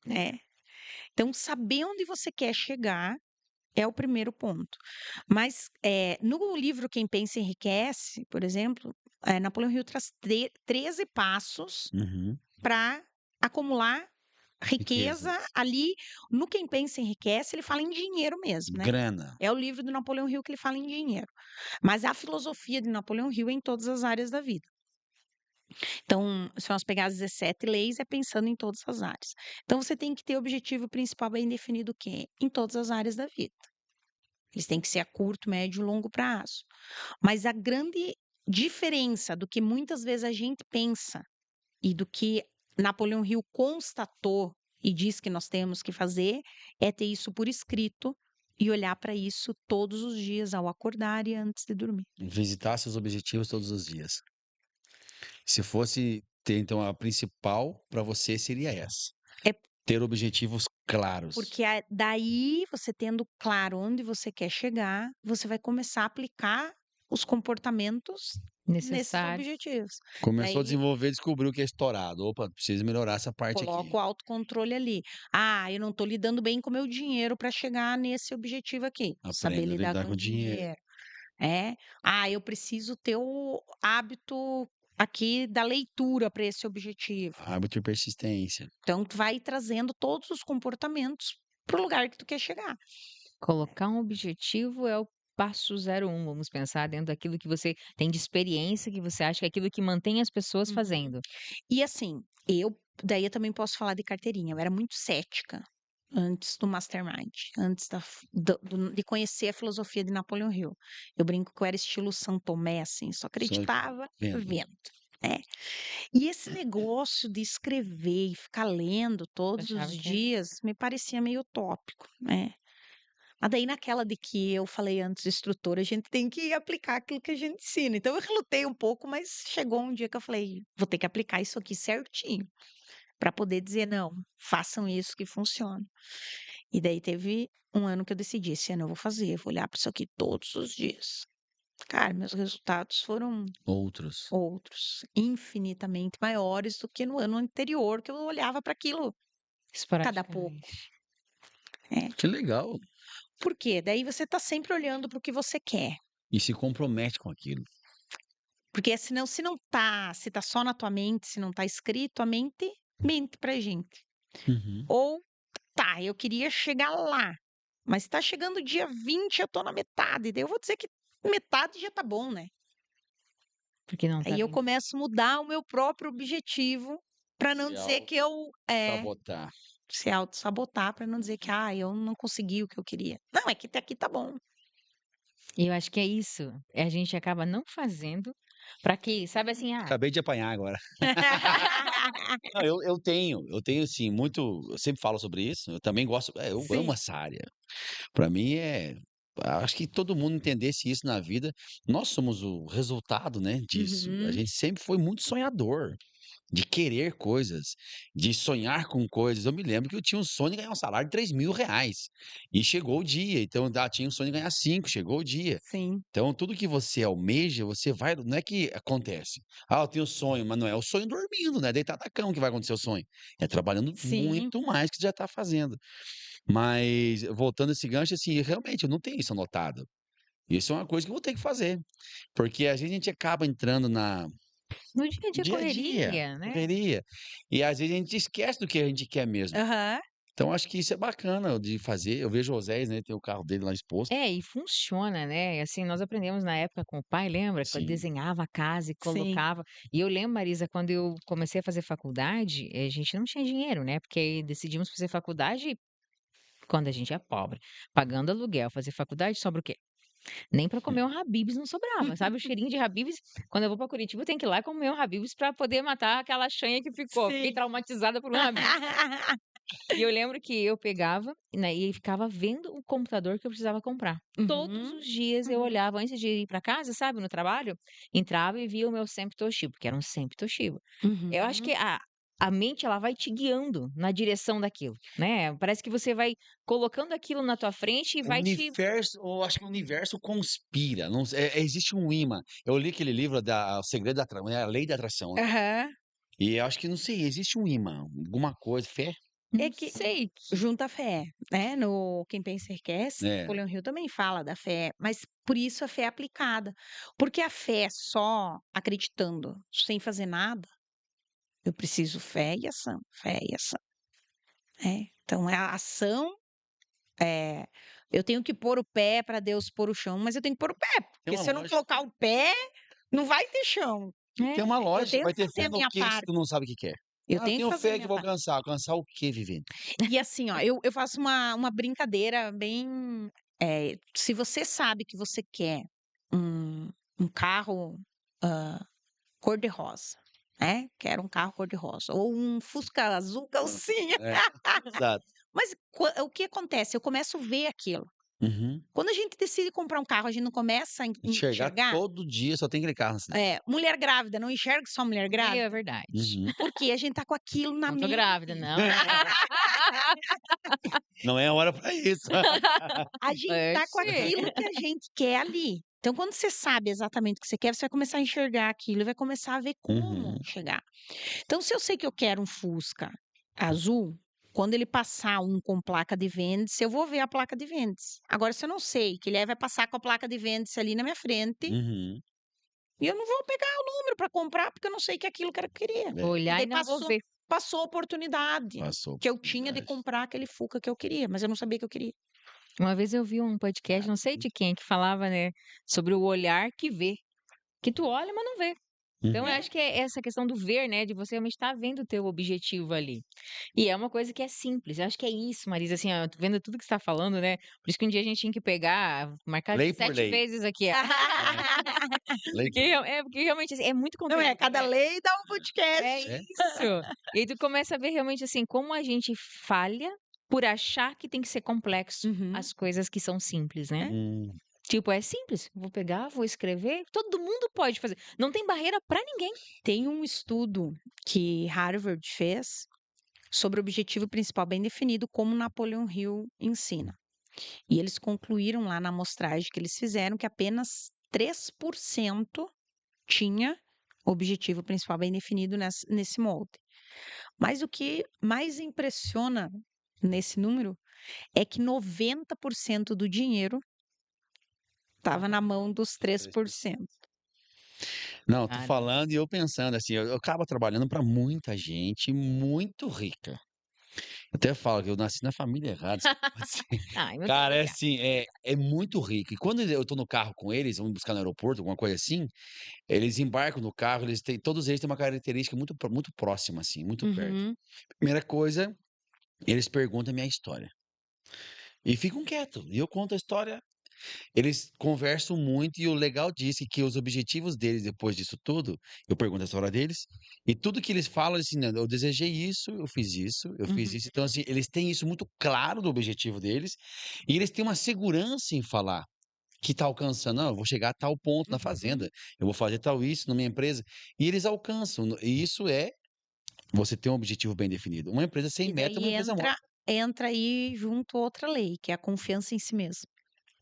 né? Então, saber onde você quer chegar é o primeiro ponto. Mas no livro Quem Pensa Enriquece, por exemplo, Napoleão Hill traz 13 passos Uhum. para acumular Riqueza. riqueza ali. No Quem Pensa Enriquece, ele fala em dinheiro mesmo, né? Grana. É o livro do Napoleão Hill que ele fala em dinheiro. Mas a filosofia de Napoleão Hill é em todas as áreas da vida. Então, se nós pegar as 17 leis, é pensando em todas as áreas. Então, você tem que ter o objetivo principal bem definido, o quê? Em todas as áreas da vida. Eles têm que ser a curto, médio e longo prazo. Mas a grande diferença do que muitas vezes a gente pensa e do que Napoleão Hill constatou e diz que nós temos que fazer é ter isso por escrito e olhar para isso todos os dias ao acordar e antes de dormir. Visitar seus objetivos todos os dias. Se fosse ter, então, a principal para você seria essa. É Ter objetivos claros. porque daí, você tendo claro onde você quer chegar, você vai começar a aplicar os comportamentos nesses Necessário. objetivos. Começou a Daí desenvolver, descobriu que é estourado. Opa, preciso melhorar essa parte coloca aqui. o autocontrole ali. Eu não estou lidando bem com o meu dinheiro para chegar nesse objetivo aqui. Saber Aprenda a lidar lidar com com o o dinheiro. dinheiro. Eu preciso ter o hábito aqui da leitura para esse objetivo. Hábito e persistência. Então, tu vai trazendo todos os comportamentos para o lugar que tu quer chegar. Colocar um objetivo é o passo 01, vamos pensar dentro daquilo que você tem de experiência, que você acha que é aquilo que mantém as pessoas Uhum. fazendo. E assim, daí eu também posso falar de carteirinha. Eu era muito cética antes do Mastermind, antes de conhecer a filosofia de Napoleão Hill. Eu brinco que eu era estilo São Tomé, assim, só Só acreditava vendo. vendo. É. E esse negócio de escrever e ficar lendo todos os Achava que era. dias me parecia meio utópico, né? Mas daí naquela de que eu falei antes, instrutora, a gente tem que aplicar aquilo que a gente ensina. Então eu relutei um pouco, mas chegou um dia que eu falei, vou ter que aplicar isso aqui certinho, para poder dizer, não, façam isso que funciona. E daí teve um ano que eu decidi, esse ano eu vou fazer, vou olhar para isso aqui todos os dias. Cara, meus resultados foram Outros. outros, infinitamente maiores do que no ano anterior, que eu olhava para aquilo cada pouco. Esporadicamente. Que legal. Por quê? Daí você está sempre olhando para o que você quer. E se compromete com aquilo. Porque senão, se tá só na tua mente, se não tá escrito, a mente mente pra gente. Uhum. Ou, tá, eu queria chegar lá, mas tá chegando dia 20, eu tô na metade. Daí eu vou dizer que metade já tá bom, né? Porque não tá Aí eu bem. começo a mudar o meu próprio objetivo pra não Se dizer que eu sabotar. se auto-sabotar, pra não dizer que eu não consegui o que eu queria. Não, é que até aqui tá bom. E eu acho que é isso. A gente acaba não fazendo para que, sabe assim, Acabei de apanhar agora. Não, eu tenho assim, muito. Eu sempre falo sobre isso. Eu também gosto. Eu Sim. amo essa área. Para mim acho que todo mundo entendesse isso na vida. Nós somos o resultado, né, disso. A Uhum. gente sempre foi muito sonhador, de querer coisas, de sonhar com coisas. Eu me lembro que eu tinha um sonho de ganhar um salário de R$ 3.000. E chegou o dia. Então, tinha um sonho de ganhar 5, chegou o dia. Sim. Então, tudo que você almeja, você vai. Não é que acontece. Eu tenho sonho, mas não é o sonho dormindo, né? Deitado na cama que vai acontecer o sonho. É trabalhando Sim. muito mais que você já está fazendo. Mas, voltando a esse gancho, assim, realmente, eu não tenho isso anotado. Isso é uma coisa que eu vou ter que fazer. Porque às vezes a gente acaba entrando no dia a dia dia a dia, correria, né? correria. E às vezes a gente esquece do que a gente quer mesmo. Aham. Então, acho que isso é bacana de fazer. Eu vejo o Oséias, né? Tem o carro dele lá exposto. É, e funciona, né? Assim, nós aprendemos na época com o pai, lembra? Que Sim. desenhava a casa e Sim. colocava. E eu lembro, Marisa, quando eu comecei a fazer faculdade, a gente não tinha dinheiro, né? Porque aí decidimos fazer faculdade quando a gente é pobre, pagando aluguel, fazer faculdade, sobra o quê? Nem para comer um Habib's não sobrava, sabe? O cheirinho de Habib's, quando eu vou para Curitiba, eu tenho que ir lá comer um Habib's para poder matar aquela chanha que ficou. Fiquei Sim. traumatizada por um Habib's. E eu lembro que eu pegava, né, e ficava vendo o computador que eu precisava comprar. Todos Uhum. os dias eu Uhum. olhava antes de ir para casa, sabe, no trabalho, entrava e via o meu sempre Toshiba, porque era um sempre Toshiba. Eu acho Uhum. que a mente ela vai te guiando na direção daquilo, né? Parece que você vai colocando aquilo na tua frente e O vai te universo, eu acho que o universo conspira. Não, existe um imã. Eu li aquele livro O Segredo da Atração, a Lei da Atração, né? Aham. E eu acho que, não sei, existe um imã, alguma coisa, fé. É não que sei. junta a fé, né? No Quem Pensa Enriquece, É. Napoleão Hill também fala da fé, mas por isso a fé é aplicada. Porque a fé só acreditando, sem fazer nada, eu preciso fé e ação, né? Então a ação é, eu tenho que pôr o pé para Deus pôr o chão, mas eu tenho que pôr o pé, Tem porque uma se eu não lógica. colocar o pé, não vai ter chão. E tem uma Eu lógica. tenho Vai que ter fazer fé a no minha quê se parte. tu não sabe o que quer? Eu Eu tenho que tenho fazer a fé que minha vou parte. alcançar. Alcançar o quê, Vivendo? E assim, ó, eu faço uma brincadeira bem. Se você sabe que você quer um, um carro cor-de-rosa, né? Quer um carro cor-de-rosa. Ou um Fusca azul calcinha. É, exato. Mas o que acontece? Eu começo a ver aquilo. Uhum. Quando a gente decide comprar um carro, a gente não começa a Enxergar enxergar. todo dia, só tem aquele carro na cidade. Mulher grávida, não enxerga só mulher É grávida. verdade. Uhum. Porque a gente tá com aquilo na Não tô mente. grávida, não. Não é a hora pra isso. A gente tá com Oxi. aquilo que a gente quer ali. Então, quando você sabe exatamente o que você quer, você vai começar a enxergar aquilo e vai começar a ver como Uhum. chegar. Então, se eu sei que eu quero um Fusca azul, quando ele passar um com placa de vende-se, eu vou ver a placa de vende-se. Agora, se eu não sei que ele vai passar com a placa de vende-se ali na minha frente, Uhum. e eu não vou pegar o número para comprar, porque eu não sei que é aquilo que eu queria. É. E Olhar daí e não vou ver. passou a oportunidade Passou. que eu tinha de oportunidade. comprar aquele Fusca que eu queria, mas eu não sabia que eu queria. Uma vez eu vi um podcast, não sei de quem, que falava, né, sobre o olhar que vê. Que tu olha, mas não vê. Então, eu Uhum. acho que é essa questão do ver, né? De você realmente estar vendo o teu objetivo ali. E é uma coisa que é simples. Eu acho que é isso, Marisa, assim, ó, tô vendo tudo que você tá falando, né? Por isso que um dia a gente tinha que pegar, marcar Lei por 7 lei. vezes aqui. Ó. Lei Porque, por lei. porque realmente assim, é muito Não é, conteúdo, cada né? lei dá um É podcast. É. isso. E aí tu começa a ver realmente assim como a gente falha por achar que tem que ser complexo Uhum. as coisas que são simples, né? Hum. Tipo, é simples. Vou pegar, vou escrever. Todo mundo pode fazer. Não tem barreira pra ninguém. Tem um estudo que Harvard fez sobre o objetivo principal bem definido, como Napoleon Hill ensina. E eles concluíram lá na amostragem que eles fizeram que apenas 3% tinha o objetivo principal bem definido nesse molde. Mas o que mais impressiona nesse número é que 90% do dinheiro estava na mão dos 3%. Não, tô Cara. falando e eu pensando assim, eu acabo trabalhando para muita gente muito rica. Eu até falo que eu nasci na família errada, isso pode ser. Ai, muito Cara, é obrigada. assim, é muito rico. E quando eu tô no carro com eles, vamos buscar no aeroporto, alguma coisa assim, eles embarcam no carro, todos eles têm uma característica muito próxima, assim, muito perto. Uhum. Primeira coisa, eles perguntam a minha história. E ficam quietos. E eu conto a história. Eles conversam muito e o legal disso é que os objetivos deles depois disso tudo, eu pergunto a história deles, e tudo que eles falam assim, né, eu desejei isso, eu fiz isso, eu fiz Uhum. isso. Então, assim, eles têm isso muito claro do objetivo deles, e eles têm uma segurança em falar que está alcançando, não, eu vou chegar a tal ponto na Uhum. fazenda, eu vou fazer tal isso na minha empresa, e eles alcançam. E isso é você ter um objetivo bem definido. Uma empresa sem E meta é daí uma empresa morta. entra aí junto outra lei, que é a confiança em si mesmo.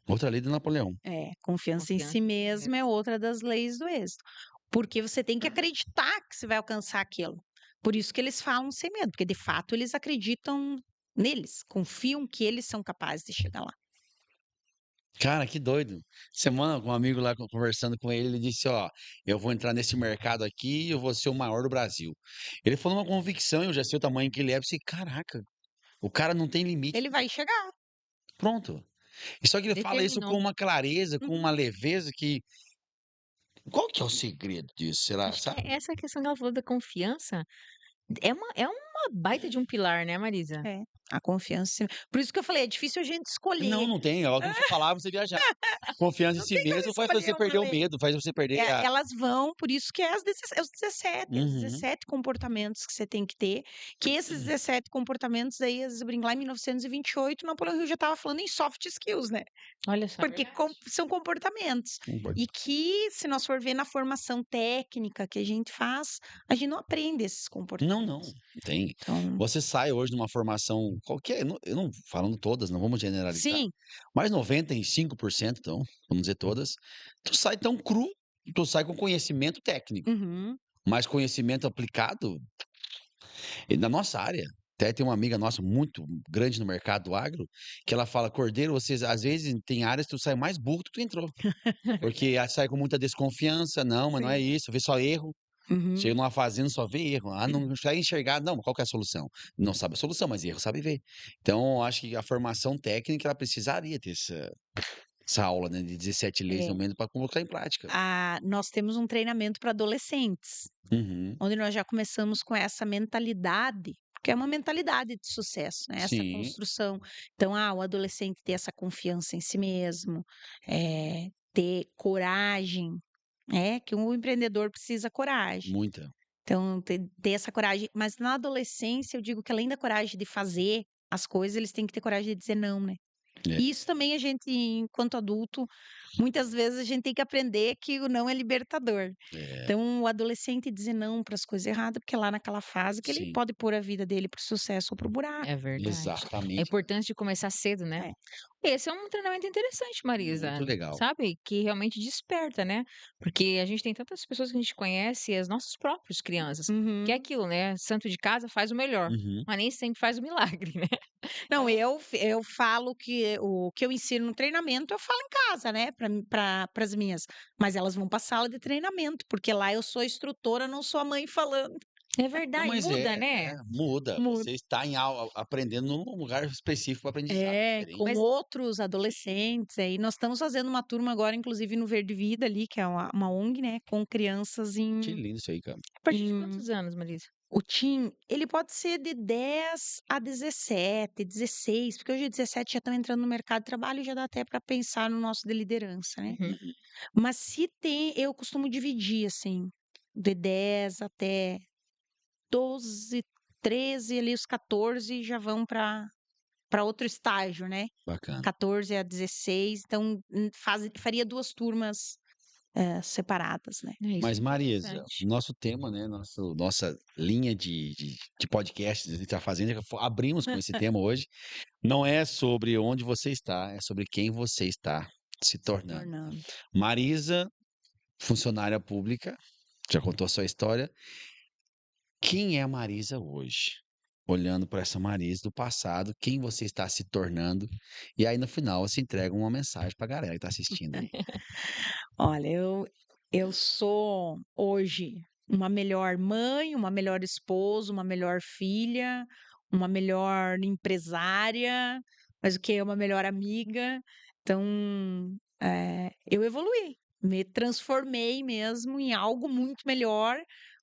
Outra lei do Napoleão. É, confiança em si Confiança em si mesmo é mesmo. outra das leis do êxito. Porque você tem que acreditar que você vai alcançar aquilo. Por isso que eles falam sem medo, porque de fato eles acreditam neles, confiam que eles são capazes de chegar lá. Cara, que doido. Semana, com um amigo lá conversando com ele, ele disse: Ó, eu vou entrar nesse mercado aqui e eu vou ser o maior do Brasil. Ele falou uma convicção, eu já sei o tamanho que ele é. Eu pensei, caraca, o cara não tem limite. Ele vai chegar. Pronto. E só que ele fala isso com Determinou. uma clareza, com Uhum. uma leveza que. Qual que é o segredo disso, será, Acho que sabe? essa questão que ela falou da confiança é uma baita de um pilar, né, Marisa? É, a confiança. Por isso que eu falei, é difícil a gente Não, escolher. não tem. É óbvio que você falava, você viajar. Confiança em Não si tem como mesmo faz escolher você perder uma o vez. medo, faz você perder a. Elas vão, por isso que é é os 17, os Uhum. 17 comportamentos que você tem que ter, que esses 17 comportamentos aí, às vezes, brinco, lá em 1928, Napoleão Hill já estava falando em soft skills, né? Olha só, é Porque verdade. são comportamentos. E que, se nós for ver na formação técnica que a gente faz, a gente não aprende esses Não, não, comportamentos. tem. Então, Você sai hoje numa formação qualquer, eu não falando todas, não vamos generalizar, sim, mas 95%, então, vamos dizer todas, tu sai tão cru, tu sai com conhecimento técnico, uhum, mas conhecimento aplicado na nossa área. Até tem uma amiga nossa muito grande no mercado agro, que ela fala, Cordeiro, vocês às vezes tem áreas que tu sai mais burro do que tu entrou, É porque verdade. sai com muita desconfiança, não, mas não é sim, isso, vê só erro. uhum, Chega numa fazenda, só vê erro. Ah, não consegue enxergar. Não, mas qual que é a solução? Não sabe a solução, mas erro sabe ver. Então, eu acho que a formação técnica, ela precisaria ter essa aula, né, de 17 leis, é. no menos, para colocar em prática. Nós temos um treinamento para adolescentes, Uhum. onde nós já começamos com essa mentalidade, porque é uma mentalidade de sucesso, né? Essa Sim, construção. Então, o adolescente ter essa confiança em si mesmo, ter coragem, que um empreendedor precisa coragem. muita. Então, ter essa coragem. Mas na adolescência, eu digo que além da coragem de fazer as coisas, eles têm que ter coragem de dizer não, né? É, E isso também a gente, enquanto adulto, muitas vezes a gente tem que aprender que o não é libertador. é, Então, o adolescente dizer não para as coisas erradas, porque é lá naquela fase que ele sim, pode pôr a vida dele para o sucesso ou para o buraco. É verdade. É exatamente. importante começar cedo, né? É. Esse é um treinamento interessante, Marisa, Muito legal. sabe? Que realmente desperta, né? Porque a gente tem tantas pessoas que a gente conhece, as nossas próprias crianças, que é Uhum. aquilo, né? Santo de casa faz o melhor, Uhum. mas nem sempre faz o milagre, né? Não, Então, eu falo que o que eu ensino no treinamento, eu falo em casa, né, para as minhas, mas elas vão para a sala de treinamento, porque lá eu sou a instrutora, não sou a mãe falando. é Não, verdade, mas muda, né? muda. Muda. Você está aprendendo num lugar específico para aprendizado, É, com diferente. Mas outros adolescentes, aí nós estamos fazendo uma turma agora, inclusive no Verde Vida ali, que é uma ONG, né, com crianças Que lindo isso aí, cara. a partir de em quantos anos, Marisa? o TIM, ele pode ser de 10 a 17, 16, porque hoje 17 já estão entrando no mercado de trabalho e já dá até para pensar no nosso de liderança, né. Uhum. Uhum. Mas se tem eu costumo dividir, assim, de 10 até 12, 13, ali os 14 já vão para para outro estágio, né? Bacana. 14 a 16, então faria 2 turmas, separadas, né. É, isso Mas, é Marisa, interessante. nosso tema, né, nossa linha de podcasts que a gente está fazendo, abrimos com esse tema hoje, não é sobre onde você está, é sobre quem você está se tornando. Tornando. Marisa, funcionária pública, já contou a sua história. Quem é a Marisa hoje? Olhando para essa Marisa do passado, quem você está se tornando? E aí, no final, você entrega uma mensagem para a galera que está assistindo aí. Olha, eu sou hoje uma melhor mãe, uma melhor esposa, uma melhor filha, uma melhor empresária, mas o que? Uma melhor amiga. Então, eu evoluí, me transformei mesmo em algo muito melhor,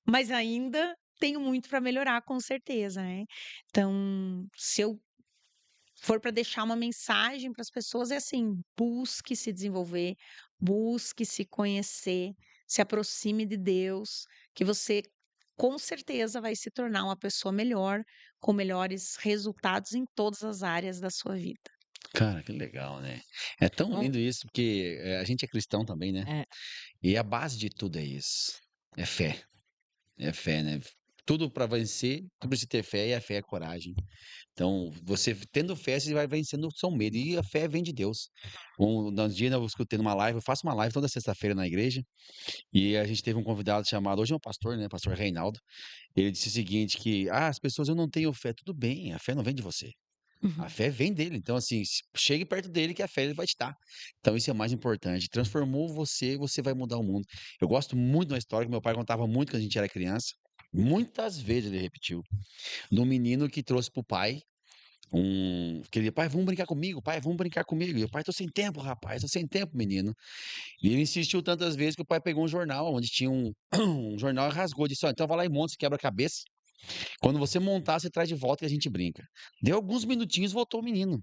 mas ainda tenho muito para melhorar, com certeza, né. Então, se eu for para deixar uma mensagem para as pessoas, é assim: busque se desenvolver, busque se conhecer, se aproxime de Deus, que você com certeza vai se tornar uma pessoa melhor, com melhores resultados em todas as áreas da sua vida. Cara, que legal, né? É tão Bom, lindo isso, porque a gente é cristão também, né? é, E a base de tudo é isso. É fé. É fé, né? Tudo para vencer, tu precisa ter fé e a fé é coragem. Então, você tendo fé, você vai vencendo o seu medo. E a fé vem de Deus. Nos dias eu escutei numa live, eu faço uma live toda sexta-feira na igreja, e a gente teve um convidado chamado, hoje é um pastor, né? Pastor Reinaldo. Ele disse o seguinte: que as pessoas, eu não tenho fé. Tudo bem, a fé não vem de você. A Uhum. fé vem dele. Então, assim, chegue perto dele que a fé ele vai te dar. Então, isso é o mais importante. Transformou você, você vai mudar o mundo. Eu gosto muito da história que meu pai contava muito quando a gente era criança. Muitas vezes ele repetiu. Do menino que trouxe pro pai queria, pai, vamos brincar comigo, pai, vamos brincar comigo. E o pai, tô sem tempo, rapaz, tô sem tempo, menino. E ele insistiu tantas vezes que o pai pegou um jornal, onde tinha um jornal e rasgou. Disse, ó, então vai lá e monta esse quebra-cabeça. Quando você montar, você traz de volta e a gente brinca. Deu alguns minutinhos, voltou o menino.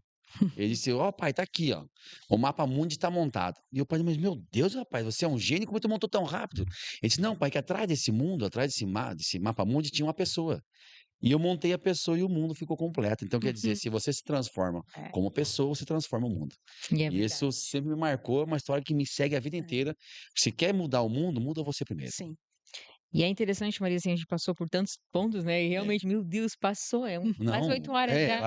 Ele disse, ó, pai, tá aqui, ó. O mapa mundi tá montado. E o pai, mas meu Deus, rapaz, você é um gênio, como tu montou tão rápido? Ele disse, não, pai, que atrás desse mundo, atrás desse mapa mundi, tinha uma pessoa. E eu montei a pessoa e o mundo ficou completo. Então, quer dizer, Uhum. se você se transforma É, como pessoa, você transforma o mundo. e é E isso verdade. sempre me marcou, é uma história que me segue a vida é. inteira. Se quer mudar o mundo, muda você primeiro. Sim. E é interessante, Maria, assim, a gente passou por tantos pontos, né? E É. realmente, meu Deus, passou, quase Não, 8 horas já.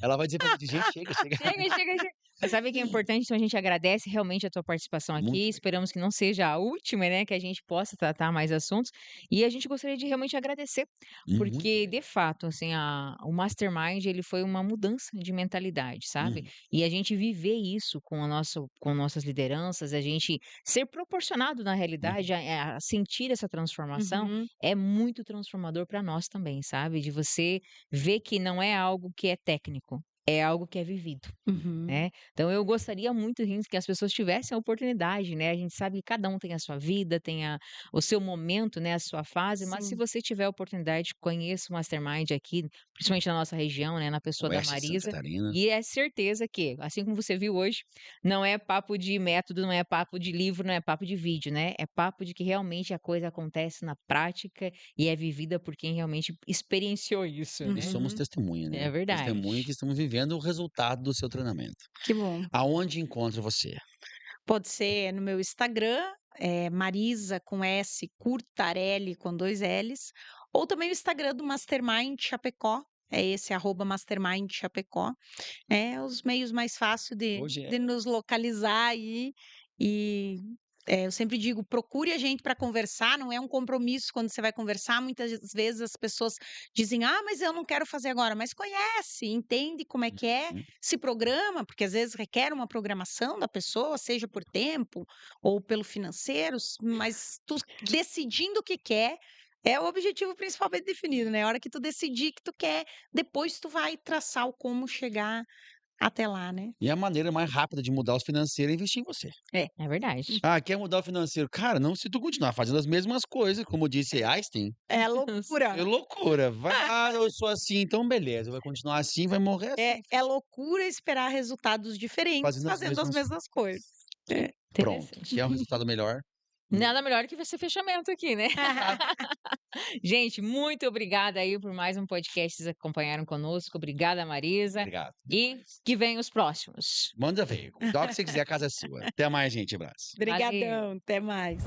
ela vai dizer pra gente, gente, chega, chega. Chega, chega, chega. Mas sabe que é importante? Então a gente agradece realmente a tua participação Muito aqui. legal. Esperamos que não seja a última, né? Que a gente possa tratar mais assuntos. E a gente gostaria de realmente agradecer, Muito porque de legal. fato, assim, o Mastermind ele foi uma mudança de mentalidade, sabe? Uhum, E a gente viver isso com nossas lideranças, a gente ser proporcionado na realidade uhum. a sentir essa transformação Uhum. é muito transformador para nós também, sabe? De você ver que não é algo que é técnico. É algo que é vivido, Uhum. né. Então eu gostaria muito, assim, que as pessoas tivessem a oportunidade, né, a gente sabe que cada um tem a sua vida, tem o seu momento, né, a sua fase, mas se Sim. você tiver a oportunidade, conheça o Mastermind aqui, principalmente na nossa região, né, na pessoa da Oeste de Santa Marisa, Catarina. e é certeza que, assim como você viu hoje, não é papo de método, não é papo de livro, não é papo de vídeo, né, é papo de que realmente a coisa acontece na prática e é vivida por quem realmente experienciou isso, E né. somos Uhum. testemunha, É né? verdade. Testemunha que estamos vivendo o resultado do seu treinamento. Que bom. Aonde encontra você? Pode ser no meu Instagram, Marisa com S, Curtarelli com 2 L's, ou também o Instagram do Mastermind Chapecó, é esse @Mastermind Chapecó. É os meios mais fácil Hoje de é nos localizar aí e, eu sempre digo: "Procure a gente para conversar", não é um compromisso quando você vai conversar, muitas vezes as pessoas dizem: "Ah, mas eu não quero fazer agora", mas conhece, entende como é que é, uhum. se programa, porque às vezes requer uma programação da pessoa, seja por tempo ou pelo financeiro, mas tu decidindo o que quer, é o objetivo principal bem definido, né, a hora que tu decidir que tu quer, depois tu vai traçar o como chegar até lá, né. E a maneira mais rápida de mudar os financeiros é investir em você. É. É verdade. Ah, quer mudar o financeiro? Cara, não se tu continuar fazendo as mesmas coisas, como disse Einstein, É é loucura. loucura. Vai, eu sou assim, então beleza, vai continuar assim, vai morrer assim, É loucura esperar resultados diferentes fazendo as fazendo as mesmas mesmas coisas. É. pronto. Interessante. Quer um resultado melhor? Nada melhor que esse fechamento aqui, né? Gente, muito obrigada aí por mais um podcast que vocês acompanharam conosco. Obrigada, Marisa. Obrigado. E que venham os próximos. Manda ver. O que você quiser, a casa é sua. Até mais, gente. Abraço. Obrigadão, até mais.